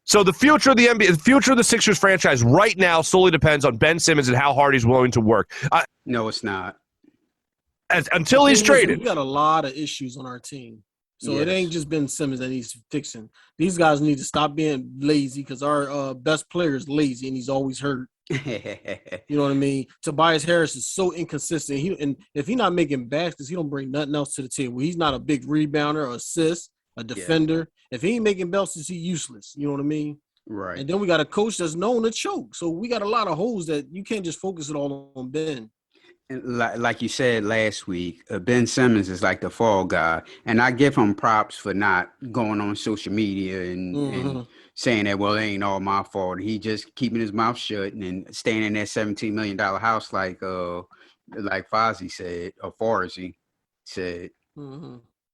So the future of the NBA, the future of the Sixers franchise right now solely depends on Ben Simmons and how hard he's willing to work.
No, it's not.
Until he's traded.
We got a lot of issues on our team. So It ain't just Ben Simmons that he's fixing. These guys need to stop being lazy because our best player is lazy and he's always hurt. You know what I mean? Tobias Harris is so inconsistent. And if he's not making baskets, he don't bring nothing else to the table. He's not a big rebounder, or assist, a defender. If he ain't making baskets, he's useless. You know what I mean?
Right.
And then we got a coach that's known to choke. So we got a lot of holes that you can't just focus it all on Ben.
And like you said last week, Ben Simmons is like the fall guy. And I give him props for not going on social media and saying that, well, it ain't all my fault. He just keeping his mouth shut and staying in that $17 million house like Fozzie said, or Forrest said.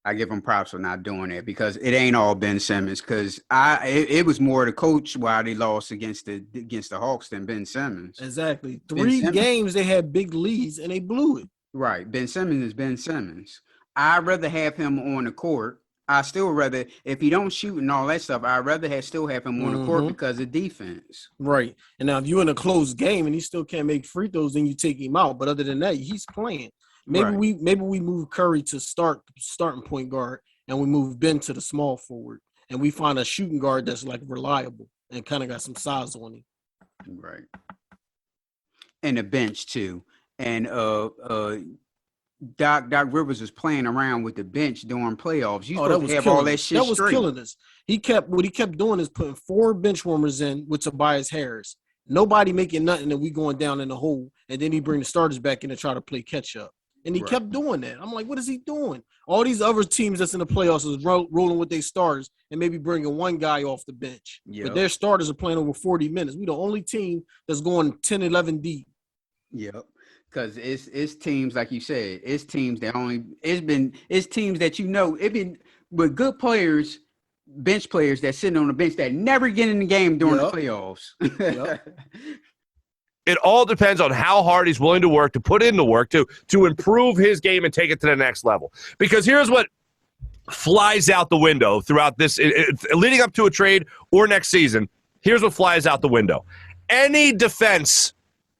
I give him props for not doing that because it ain't all Ben Simmons. Because it was more the coach why they lost against the Hawks than Ben Simmons.
Exactly. 3 games they had big leads and they blew it.
Right. Ben Simmons is Ben Simmons. I'd rather have him on the court. I still rather, if he don't shoot and all that stuff, I'd rather still have him on the court because of defense.
Right. And now if you're in a close game and he still can't make free throws, then you take him out. But other than that, he's playing. Maybe we move Curry to starting point guard and we move Ben to the small forward and we find a shooting guard that's like reliable and kind of got some size on him.
Right. And the bench too. And Doc Rivers was playing around with the bench during playoffs. You supposed to have all that shit.
That was killing us. What he kept doing is putting 4 bench warmers in with Tobias Harris. Nobody making nothing and we going down in the hole. And then he bring the starters back in and try to play catch up. And he kept doing that. I'm like, what is he doing? All these other teams that's in the playoffs is rolling with their starters and maybe bringing one guy off the bench. Yep. But their starters are playing over 40 minutes. We the only team that's going 10, 11 deep.
Yep. Because it's teams, like you said, it's teams that it's teams that it been with good players, bench players that sitting on the bench that never get in the game during the playoffs. Yep.
It all depends on how hard he's willing to work, to put in the work to improve his game and take it to the next level. Because here's what flies out the window throughout this, leading up to a trade or next season. Here's what flies out the window. Any defense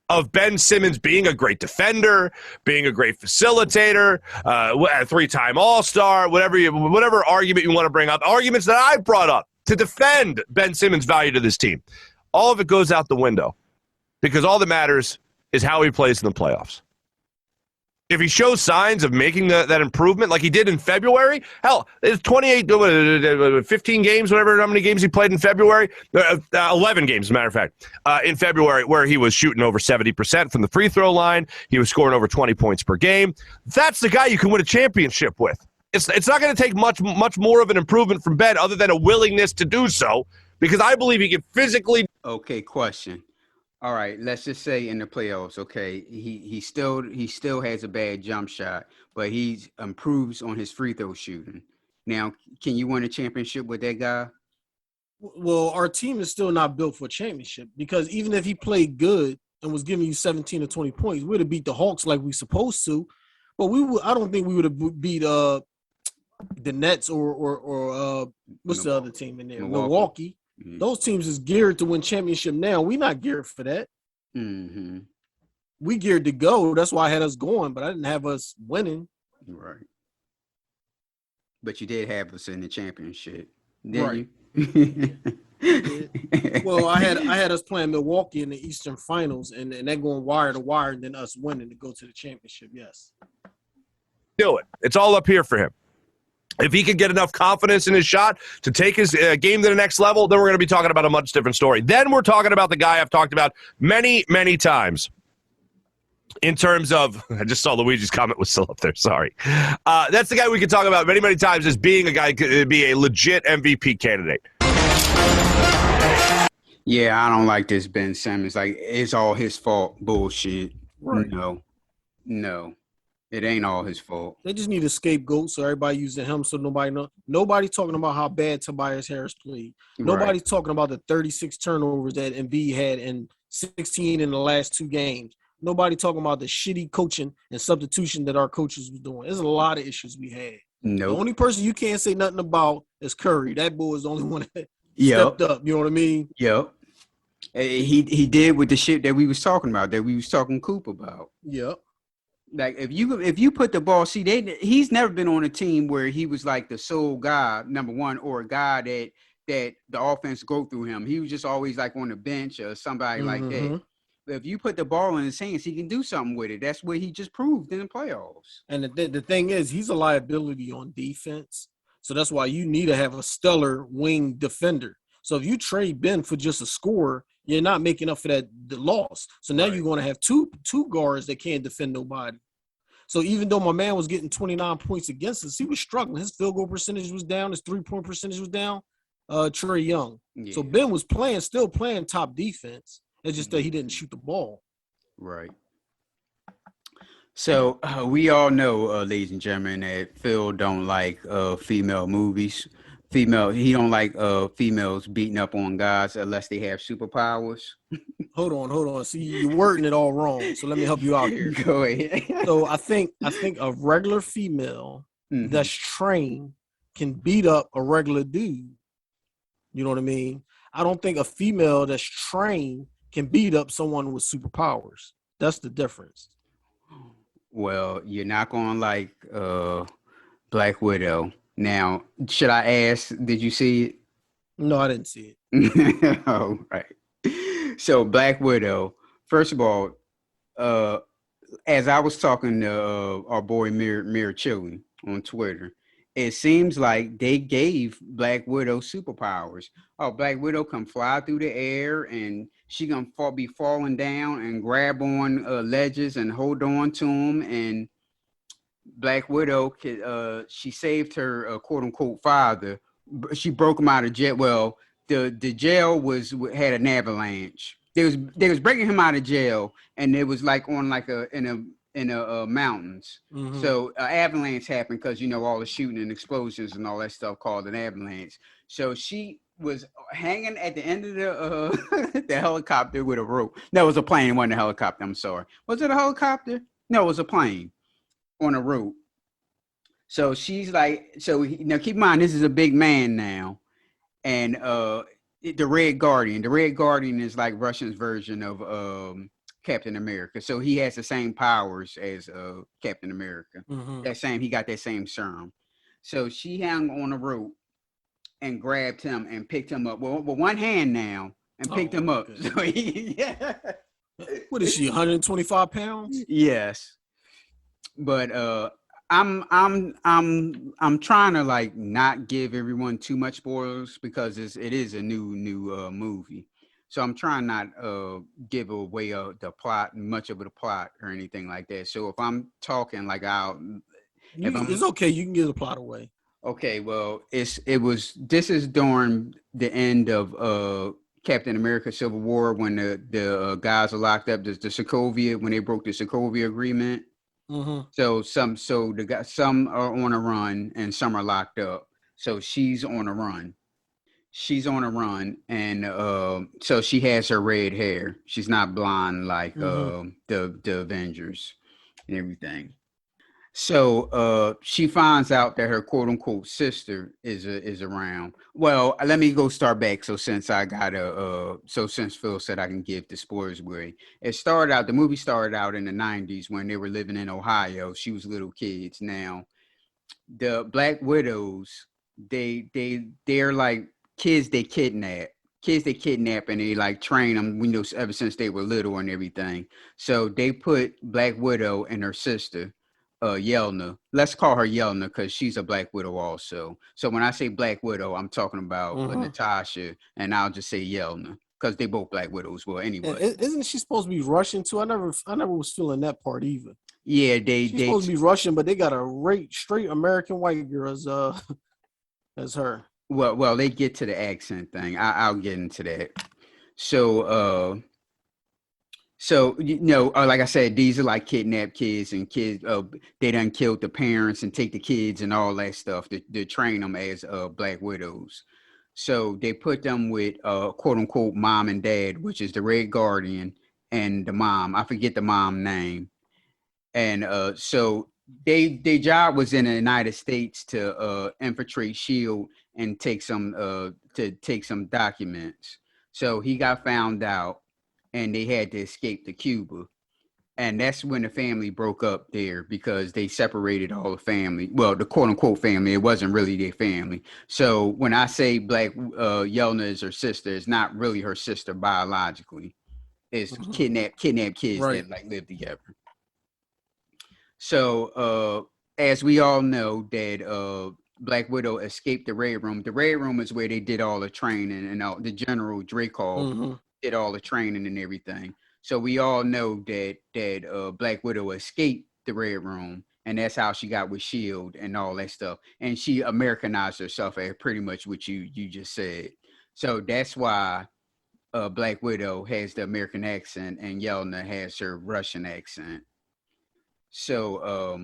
of Ben Simmons being a great defender, being a great facilitator, a 3-time All-Star, whatever argument you want to bring up, arguments that I've brought up to defend Ben Simmons' value to this team, all of it goes out the window. Because all that matters is how he plays in the playoffs. If he shows signs of making that improvement like he did in February, hell, it's 15 games, whatever, how many games he played in February, 11 games, as a matter of fact, in February, where he was shooting over 70% from the free throw line. He was scoring over 20 points per game. That's the guy you can win a championship with. It's not going to take much more of an improvement from Ben other than a willingness to do so, because I believe he can physically.
Okay, question. All right, let's just say in the playoffs, okay, he still has a bad jump shot, but he improves on his free throw shooting. Now, can you win a championship with that guy?
Well, our team is still not built for a championship because even if he played good and was giving you 17 or 20 points, we'd have beat the Hawks like we supposed to. But I don't think we would have beat the Nets or what's the other team in there? Milwaukee. Mm-hmm. Those teams is geared to win championship now. We're not geared for that.
Mm-hmm.
We geared to go. That's why I had us going, but I didn't have us winning.
Right. But you did have us in the championship, didn't
you? Well, I had us playing Milwaukee in the Eastern Finals, and they're going wire to wire, and then us winning to go to the championship. Yes.
Do it. It's all up here for him. If he can get enough confidence in his shot to take his game to the next level, then we're going to be talking about a much different story. Then we're talking about the guy I've talked about many, many times in terms of – I just saw Luigi's comment was still up there. Sorry. That's the guy we can talk about many, many times as being a guy who could be a legit MVP candidate.
Yeah, I don't like this Ben Simmons. Like, it's all his fault bullshit.
Right.
No. It ain't all his fault.
They just need a scapegoat, so everybody using him, so nobody know. Nobody talking about how bad Tobias Harris played. Nobody talking about the 36 turnovers that Embiid had and 16 in the last 2 games. Nobody talking about the shitty coaching and substitution that our coaches was doing. There's a lot of issues we had. The only person you can't say nothing about is Curry. That boy is the only one that stepped up. You know what I mean?
Yep. He did with the shit that we was talking about, that we was talking Coop about.
Yep.
Like if you put the ball, he's never been on a team where he was like the sole guy, number one, or a guy that the offense go through him. He was just always like on the bench or somebody like that. But if you put the ball in his hands, he can do something with it. That's what he just proved in the playoffs.
And the thing is, he's a liability on defense. So that's why you need to have a stellar wing defender. So if you trade Ben for just a scorer, you're not making up for the loss. So now you're going to have two guards that can't defend nobody. So even though my man was getting 29 points against us, he was struggling. His field goal percentage was down. His 3-point percentage was down. Trae Young. Yeah. So Ben was still playing top defense. It's just that he didn't shoot the ball.
Right. So we all know, ladies and gentlemen, that Phil don't like female movies. He don't like females beating up on guys unless they have superpowers.
Hold on. See, you're wording it all wrong. So let me help you out here.
Go ahead.
So I think a regular female that's trained can beat up a regular dude. You know what I mean? I don't think a female that's trained can beat up someone with superpowers. That's the difference.
Well, you're not going to like Black Widow. Now, should I ask, did you see it?
No, I didn't see it.
Oh, right. So Black Widow, first of all, as I was talking to our boy Mir Chili on Twitter, it seems like they gave Black Widow superpowers. Oh, Black Widow can fly through the air and she gonna be falling down and grab on ledges and hold on to them. And Black Widow, she saved her quote unquote father. She broke him out of jail. Well, the jail had an avalanche. They was breaking him out of jail, and it was like on like in a mountains. So an avalanche happened because all the shooting and explosions and all that stuff called an avalanche. So she was hanging at the end of the the helicopter with a rope. No, it was a plane. It wasn't a helicopter. I'm sorry. Was it a helicopter? No, it was a plane on a rope. So she's like, now keep in mind, this is a big man now. And the Red Guardian. The Red Guardian is like Russia's version of Captain America. So he has the same powers as Captain America. He got that same serum. So she hung on a rope and grabbed him and picked him up. Well, with one hand now and picked him up. So
What is she, 125 pounds?
Yes. But I'm trying to like not give everyone too much spoilers because it is a new movie. So I'm trying not give away the plot, much of the plot or anything like that. So if I'm talking like
it's okay. You can give the plot away.
Okay, well, this is during the end of Captain America: Civil War when the guys are locked up. The Sokovia, when they broke the Sokovia Agreement. So some are on a run and some are locked up. So she's on a run. And so she has her red hair. She's not blonde like the Avengers and everything. So she finds out that her quote unquote sister is around. Well, let me go start back. So since Phil said I can give the spoilers away, the movie started out in the 90s when they were living in Ohio. She was little kids. Now, the Black Widows, they're like kids they kidnap and they like train them, ever since they were little and everything. So they put Black Widow and her sister, Yelena. Let's call her Yelena because she's a Black Widow also. So when I say Black Widow, I'm talking about Natasha, and I'll just say Yelena because they both Black Widows. Well, anyway,
isn't she supposed to be Russian too? I never was feeling that part either.
Yeah,
she's supposed to be Russian, but they got a straight American white girl as her.
Well, they get to the accent thing. I'll get into that. So So, like I said, these are like kidnapped kids and kids. They done killed the parents and take the kids and all that stuff to train them as Black Widows. So they put them with quote unquote mom and dad, which is the Red Guardian and the mom. I forget the mom name. And so their job was in the United States to infiltrate Shield and take some documents. So he got found out, and they had to escape to Cuba. And that's when the family broke up there because they separated all the family. Well, the quote unquote family, it wasn't really their family. So when I say Black Yelena is her sister, it's not really her sister biologically. It's kidnapped kids that like live together. So as we all know that Black Widow escaped the Red Room. The Red Room is where they did all the training and all the General Dreykov did all the training and everything. So we all know that Black Widow escaped the Red Room, and that's how she got with Shield and all that stuff. And she Americanized herself at pretty much what you just said. So that's why Black Widow has the American accent and Yelena has her Russian accent. So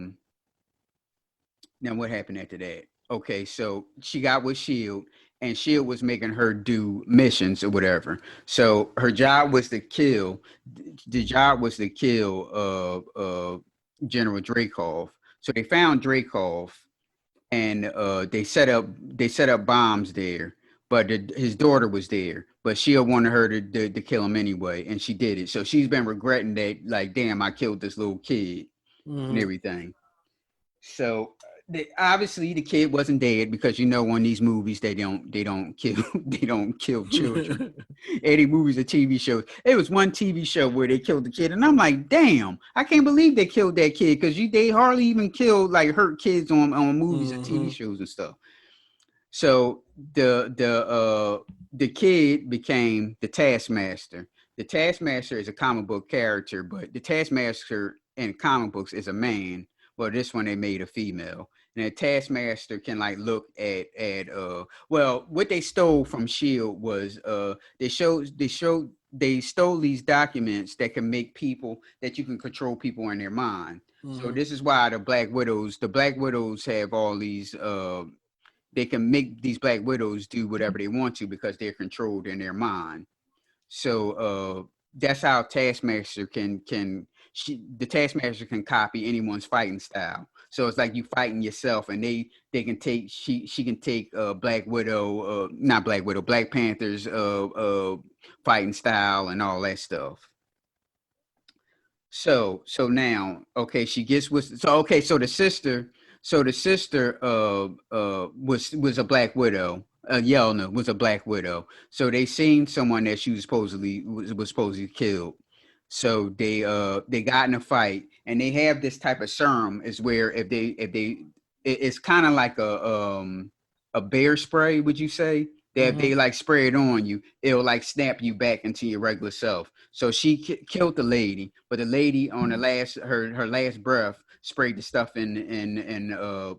now what happened after that? Okay, so she got with Shield, and Shield was making her do missions or whatever. So her job was to kill. The job was to kill General Dreykov. So they found Dreykov, and they set up bombs there. But his daughter was there, but Shield wanted her to kill him anyway, and she did it. So she's been regretting that, like, damn, I killed this little kid and everything. So obviously the kid wasn't dead because on these movies they don't kill children. Any movies or TV shows. It was one TV show where they killed the kid, and I'm like, damn, I can't believe they killed that kid because they hardly even kill like hurt kids on movies or TV shows and stuff. So the kid became the Taskmaster. The Taskmaster is a comic book character, but the Taskmaster in comic books is a man. Well, this one they made a female. And the Taskmaster can like look at what they stole from Shield was they stole these documents that can make people that you can control people in their mind. So this is why the Black Widows have all these they can make these Black Widows do whatever they want to because they're controlled in their mind. So that's how Taskmaster the Taskmaster can copy anyone's fighting style. So it's like you fighting yourself, and they can take she can take Black Panther's fighting style and all that stuff. So now, okay, she gets with so the sister was a Black Widow. Yelena was a Black Widow. So they seen someone that she was supposedly killed. So they got in a fight, and they have this type of serum is where if it's kind of like a bear spray, would you say? That if they like spray it on you, it'll like snap you back into your regular self. So she killed the lady, but the lady on her last breath sprayed the stuff in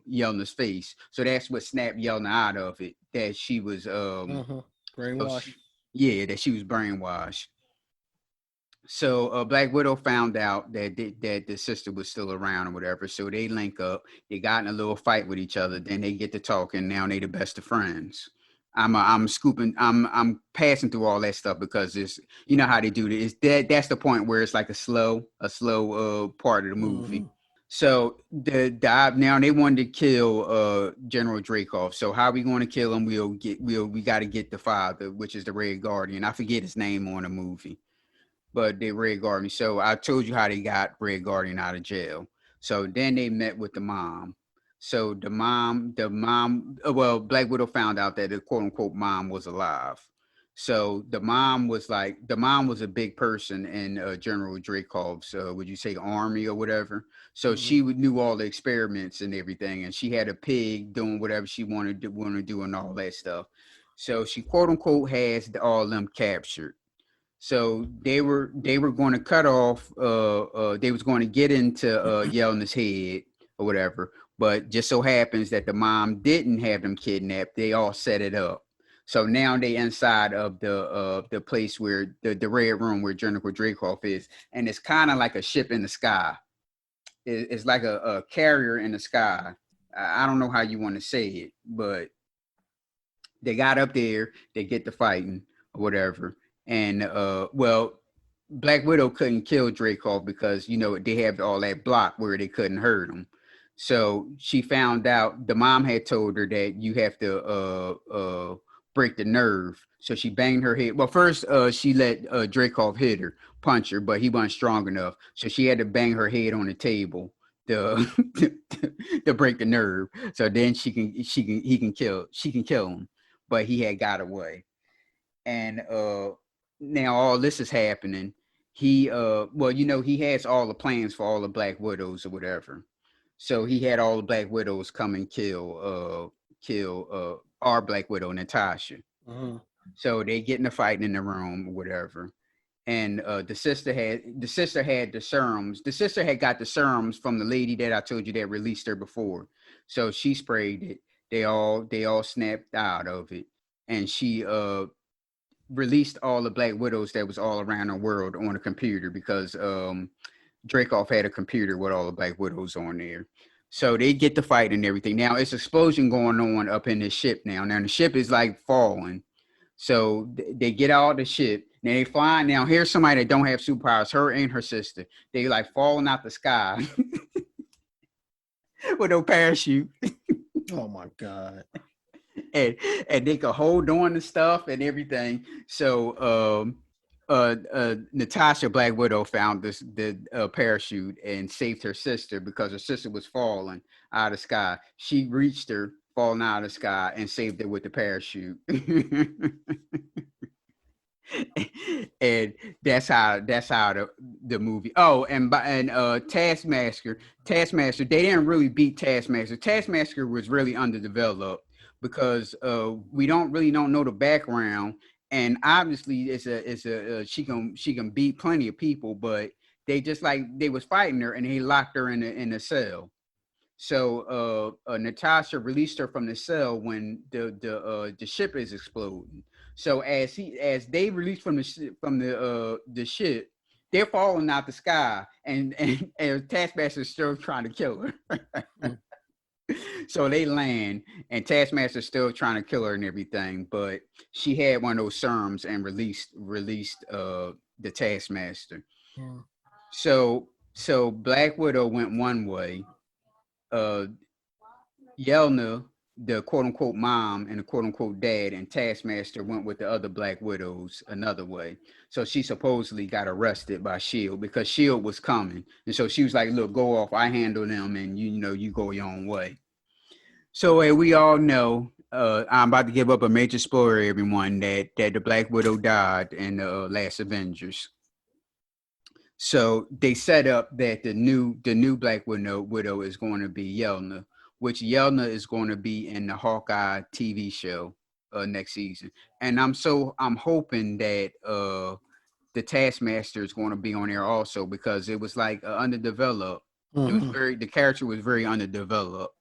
Yelena's face. So that's what snapped Yelena out of it. That she was
brainwashed.
That she was brainwashed. So Black Widow found out that the sister was still around or whatever. So they link up. They got in a little fight with each other. Then they get to talking. Now they the best of friends. I'm scooping. I'm passing through all that stuff because it's how they do this. That's the point where it's like a slow part of the movie. So now they wanted to kill General Dreykov. So how are we going to kill him? We got to get the father, which is the Red Guardian. I forget his name on the movie. But they Red Guardian. So I told you how they got Red Guardian out of jail. So then they met with the mom. So the mom, Black Widow found out that the quote unquote mom was alive. So the mom was a big person in General Dreykov's, would you say army or whatever. So she knew all the experiments and everything. And she had a pig doing whatever she wanted to do and all that stuff. So she quote unquote has all them captured. So they were going to cut off. They was going to get into Yelena's head or whatever. But just so happens that the mom didn't have them kidnapped. They all set it up. So now they inside of the place where the red room where Jennifer Dracoff is, and it's kind of like a ship in the sky. It's like a carrier in the sky. I don't know how you want to say it, but they got up there, they get to fighting or whatever, and Black Widow couldn't kill Dracoff because they have all that block where they couldn't hurt him. So she found out the mom had told her that you have to break the nerve. So she banged her head. Well, first she let Dracoff hit her, punch her, but he wasn't strong enough. So she had to bang her head on the table to to break the nerve. So then she can kill him. But he had got away. And now all this is happening. He he has all the plans for all the Black Widows or whatever. So he had all the Black Widows come and kill our Black Widow, Natasha.
Mm-hmm.
So they get in a fight in the room or whatever. And the sister had the serums. The sister had got the serums from the lady that I told you that released her before. So she sprayed it. They all snapped out of it. And she released all the Black Widows that was all around the world on a computer because Dracoff had a computer with all the Black Widows on there. So they get the fight and everything. Now it's explosion going on up in the ship now. Now the ship is like falling. So they get out of the ship. Now they fly. Now here's somebody that don't have superpowers, her and her sister. They like falling out the sky with no parachute.
Oh my God.
And they could hold on to stuff and everything. So Natasha Black Widow found the parachute and saved her sister because her sister was falling out of the sky. She reached her, falling out of the sky, and saved her with the parachute. And that's how the movie. Oh, and Taskmaster. They didn't really beat Taskmaster. Taskmaster was really underdeveloped because we don't know the background. And obviously, she can beat plenty of people, but they just they was fighting her and he locked her in a cell. So Natasha released her from the cell when the ship is exploding. So as they released from the ship, they're falling out the sky, and Taskmaster's still trying to kill her. So they land, and Taskmaster's still trying to kill her and everything, but she had one of those serums and released the Taskmaster.
Yeah.
So Black Widow went one way. Yelena, the quote unquote mom and the quote unquote dad, and Taskmaster went with the other Black Widows another way. So she supposedly got arrested by SHIELD because SHIELD was coming. And so she was like, look, go off, I handle them, and you go your own way. So we all know, I'm about to give up a major spoiler, everyone, that the Black Widow died in the last Avengers. So they set up that the new Black Widow is going to be Yelena, which Yelena is going to be in the Hawkeye TV show next season. And I'm hoping that the Taskmaster is going to be on there also because it was like underdeveloped.
Mm-hmm.
It was the character was very underdeveloped.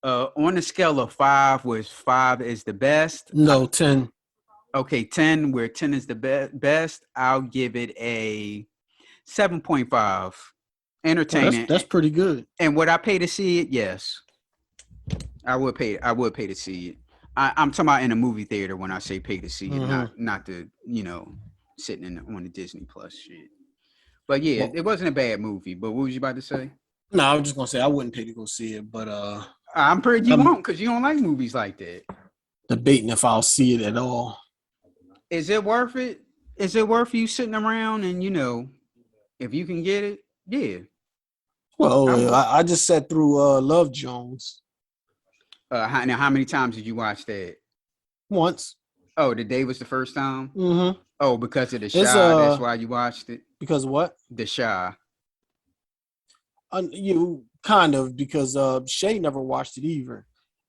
On a scale of 5, where 5 is the best.
No, 10.
Okay, 10, where 10 is the best. I'll give it a 7.5. Entertaining.
That's pretty good.
And would I pay to see it? Yes, I would pay to see it. I'm talking about in a movie theater when I say pay to see it, not the sitting on the Disney Plus shit. But yeah, it wasn't a bad movie. But what was you about to say?
No, I was just gonna say I wouldn't pay to go see it, but
I'm pretty you won't because you don't like movies like that.
Debating if I'll see it at all.
Is it worth it? Is it worth you sitting around and if you can get it? Yeah.
Well, I just sat through Love Jones.
How many times did you watch that?
Once.
Oh, today was the first time?
Mm-hmm.
Oh, because of the Shy, that's why you watched it?
Because of what?
The Shy.
You kind of, because Shay never watched it either.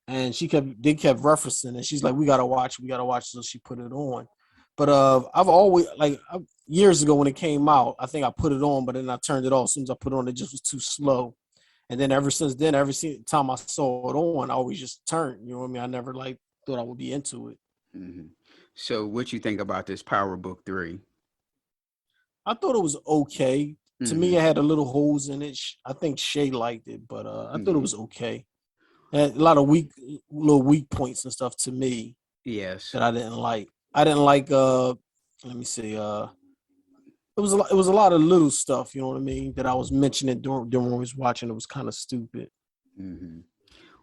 And they kept referencing it. She's like, we gotta watch, so she put it on. But I've always, years ago when it came out, I think I put it on, but then I turned it off. As soon as I put it on, it just was too slow. And then ever since then, every time I saw it on, I always just turned. You know what I mean? I never thought I would be into it.
So what you think about this Power Book 3?
I thought it was okay. To me, it had a little holes in it. I think Shay liked it, but I thought it was okay. It had a lot of little weak points and stuff to me.
Yes.
That I didn't like. I didn't like. Let me see. It was a lot of little stuff. You know what I mean? That I was mentioning during when I was watching. It was kind of stupid.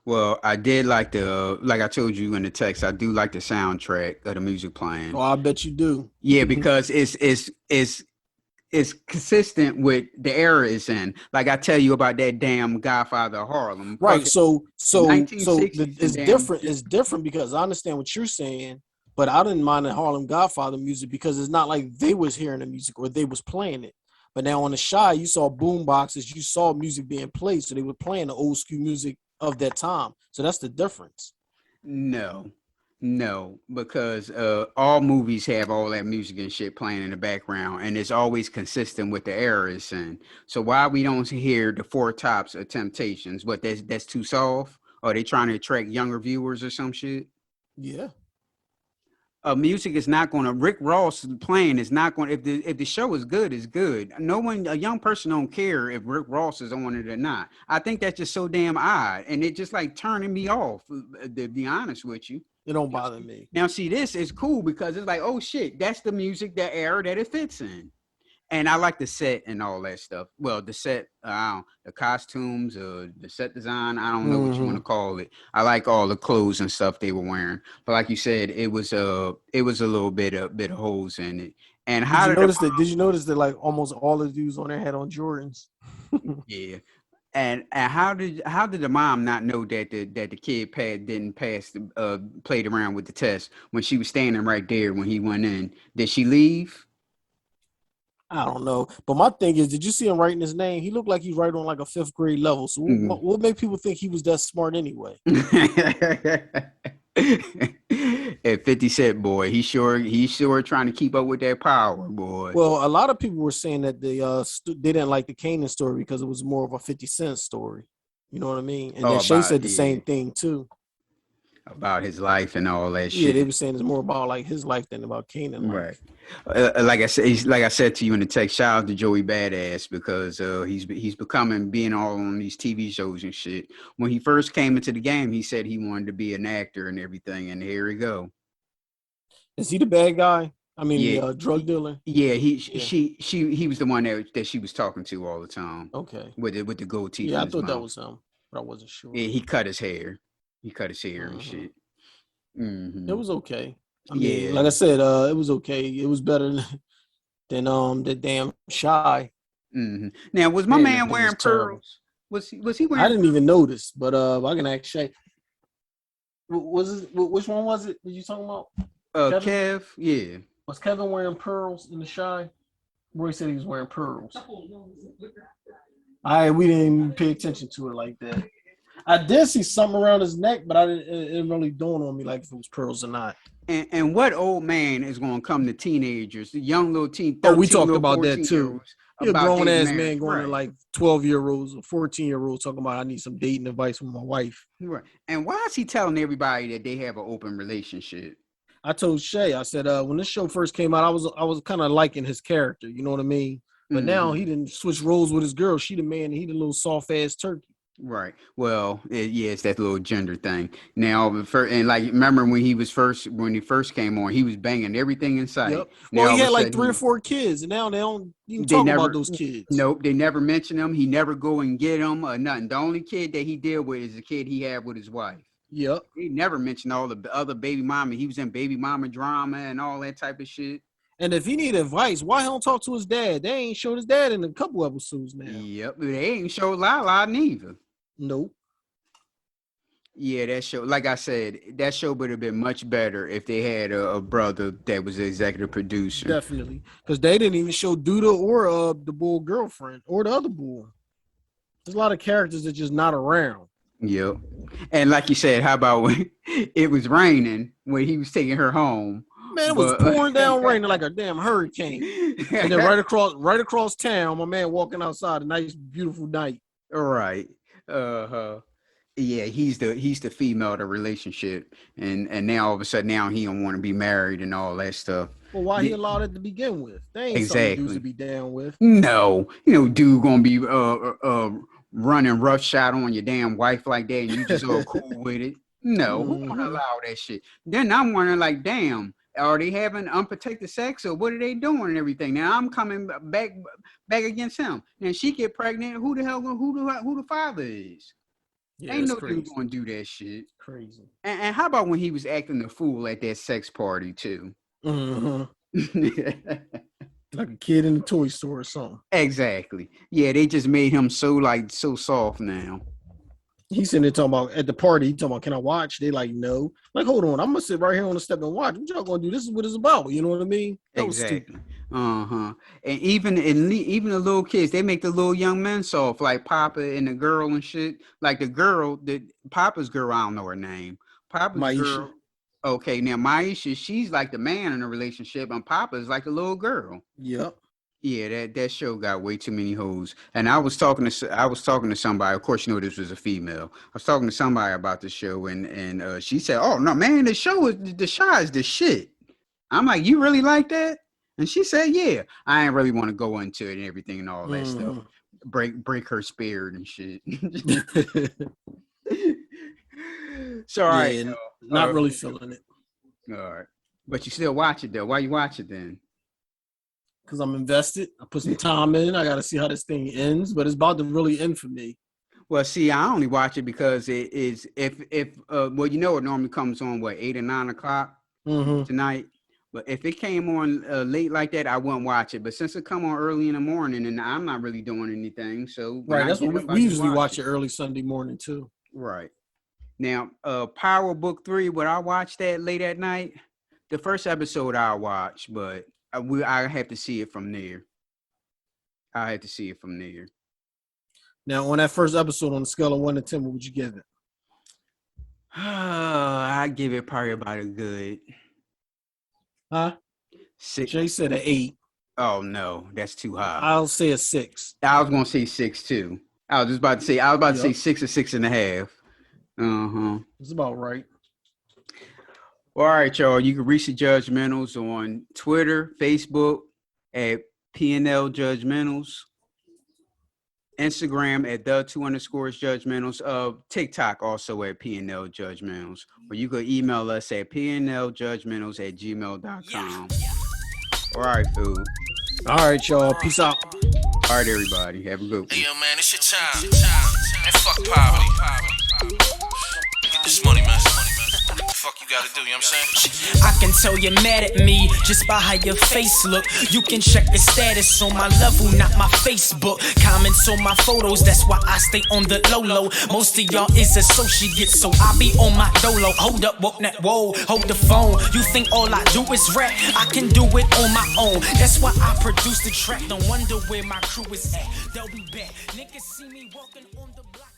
Well, I did like like I told you in the text, I do like the soundtrack of the music playing.
Oh, I bet you do.
Yeah, because it's consistent with the era it's in. Like I tell you about that damn Godfather of Harlem.
Right. So it's different.
Damn.
It's different because I understand what you're saying, but I didn't mind the Harlem Godfather music because it's not like they was hearing the music or they was playing it. But now on the Shy, you saw boom boxes, you saw music being played, so they were playing the old school music of that time. So that's the difference.
No, because all movies have all that music and shit playing in the background, and it's always consistent with the era it's in. So why we don't hear the Four Tops of Temptations? What, that's too soft? Or they trying to attract younger viewers or some shit?
Yeah.
Music is not going to. Rick Ross playing is not going. If the show is good, it's good. No one, a young person, don't care if Rick Ross is on it or not. I think that's just so damn odd, and it just like turning me off. To be honest with you,
it don't bother me.
Now, see, this is cool because it's like, oh shit, that's the music, that era that it fits in, and I like the set and all that stuff. Well, the set, the costumes, the set design. I don't know what you want to call it. I like all the clothes and stuff they were wearing, but like you said, it was a little bit of holes in it. And how
did you notice that like almost all the dudes on there had on Jordans?
Yeah. And how did the mom not know that the kid didn't pass played around with the test when she was standing right there when he went in? Did she leave?
I don't know, but my thing is, did you see him writing his name? He looked like he's right on like a 5th grade level. So what made people think he was that smart anyway?
At 50 Cent, boy, he's sure trying to keep up with that power, boy.
Well, a lot of people were saying that they didn't like the Kanan story because it was more of a 50 Cent story. You know what I mean? And then Shay said the same thing too.
About his life and all that shit.
Yeah, they were saying it's more about like his life than about Kanan life.
Right. Like I said to you in the text, shout out to Joey Badass because he's being all on these TV shows and shit. When he first came into the game, he said he wanted to be an actor and everything, and here we go.
Is he the bad guy? I mean, the drug dealer.
Yeah, he was the one that she was talking to all the time.
Okay.
With the gold teeth.
Yeah, I thought that was him, but I wasn't sure.
Yeah, he cut his hair. And shit.
It was okay. I mean, like I said, it was okay. It was better than the damn Shy.
Now, was my man wearing pearls? Was he wearing?
I didn't even notice, but I can ask Shay. Which one was it? Were you talking about?
Kev. Yeah.
Was Kevin wearing pearls in the Shy? Roy said he was wearing pearls. We didn't even pay attention to it like that. I did see something around his neck, but it didn't really dawn on me like if it was pearls or not.
And what old man is going to come to teenagers, the young little teen?
We talked about that too. You're a grown ass man going to like 12-year-olds or 14-year-olds talking about I need some dating advice from my wife.
Right. And why is he telling everybody that they have an open relationship?
I told Shay, I said when this show first came out, I was kind of liking his character. You know what I mean? But now he didn't switch roles with his girl. She the man, and he the little soft ass turkey.
Right. Well, it's that little gender thing. Now, and like remember when he first came on, he was banging everything in sight.
Yep. Well, he had like 3 or 4 kids, and now they don't even talk about those kids.
Nope, they never mention them. He never go and get them or nothing. The only kid that he dealt with is the kid he had with his wife.
Yep.
He never mentioned all the other baby mama. He was in baby mama drama and all that type of shit.
And if he need advice, why he don't talk to his dad? They ain't showed his dad in a couple episodes now.
Yep, they ain't showed Lala neither.
Nope.
Yeah, that show, like I said, that show would have been much better if they had a brother that was the executive producer.
Definitely. Because they didn't even show Duda or the bull girlfriend or the other bull. There's a lot of characters that just not around.
Yep. And like you said, how about when it was raining when he was taking her home?
Man, it was pouring down raining like a damn hurricane. And then right across town, my man walking outside, a nice, beautiful night.
All right. Uh-huh. Yeah, he's the female of the relationship, and now all of a sudden now he don't want to be married and all that stuff.
Well, why
Yeah,
he allowed it to begin with? They ain't something dudes
exactly.
to be down with.
No, dude gonna be running roughshod on your damn wife like that, and you just all cool with it. No, who gonna allow that shit? Then I'm wondering, like, damn, are they having unprotected sex or what are they doing and everything? Now I'm coming back against him, and she get pregnant. Who the hell? Who the father is?
Yeah,
Ain't no
crazy.
dude gonna do that shit.
Crazy.
And how about when he was acting the fool at that sex party too?
Like a kid in a toy store or something.
Exactly. Yeah, they just made him so soft now.
He's sitting there talking about at the party. He talking about, can I watch? They like, no. Like, hold on, I'm gonna sit right here on the step and watch. What y'all gonna do? This is what it's about. You know what I mean? That was stupid.
And even the little kids, they make the little young men soft, like Papa and the girl and shit. Like the girl, Papa's girl, I don't know her name. Papa's
Maisha.
girl. Okay, now Maisha, she's like the man in the relationship, and Papa's like the little girl.
Yep.
Yeah, that show got way too many hoes. And I was talking to somebody. Of course, this was a female. I was talking to somebody about the show, and she said, "Oh no, man, the show is the shit." I'm like, "You really like that?" And she said, "Yeah." I ain't really want to go into it and everything and all that stuff. Break her spirit and shit. So all right,
not really feeling it.
All right, but you still watch it though. Why you watch it then?
Because I'm invested. I put some time in. I got to see how this thing ends, but it's about to really end for me.
Well, see, I only watch it because it is it normally comes on 8 or 9 o'clock tonight. But if it came on late like that, I wouldn't watch it. But since it come on early in the morning, and I'm not really doing anything, so
right, that's what we usually watch it early Sunday morning too.
Right. Now, Power Book 3, would I watch that late at night? The first episode I'll watch, but I have to see it from there. I had to see it from there.
Now, on that first episode, on the scale of 1 to 10, what would you give it?
I give it probably about a good.
Huh?
6.
Jay said an 8.
Oh no, that's too high.
I'll say a 6.
I was gonna say 6 too. I was about to say 6 or 6.5.
It's about right.
All right, y'all. You can reach the Judgmentals on Twitter, Facebook at PNL Judgmentals, Instagram at _Judgmentals, TikTok also at PNL Judgmentals, or you can email us at pnljudgmentals@gmail.com. All right, food.
All right, y'all. Peace out.
All right, everybody. Have a good one.
Hey, yo, man, it's your time. And fuck poverty. Get this money, man. Fuck you gotta do, you know what I'm saying?
I can tell you're mad at me just by how your face look. You can check the status on my level, not my Facebook. Comments on my photos, that's why I stay on the low. Most of y'all is associates, so I be on my dolo. Hold up, whoa, hold the phone. You think all I do is rap? I can do it on my own. That's why I produce the track. Don't wonder where my crew is at. They'll be back. Niggas see me walking on the block.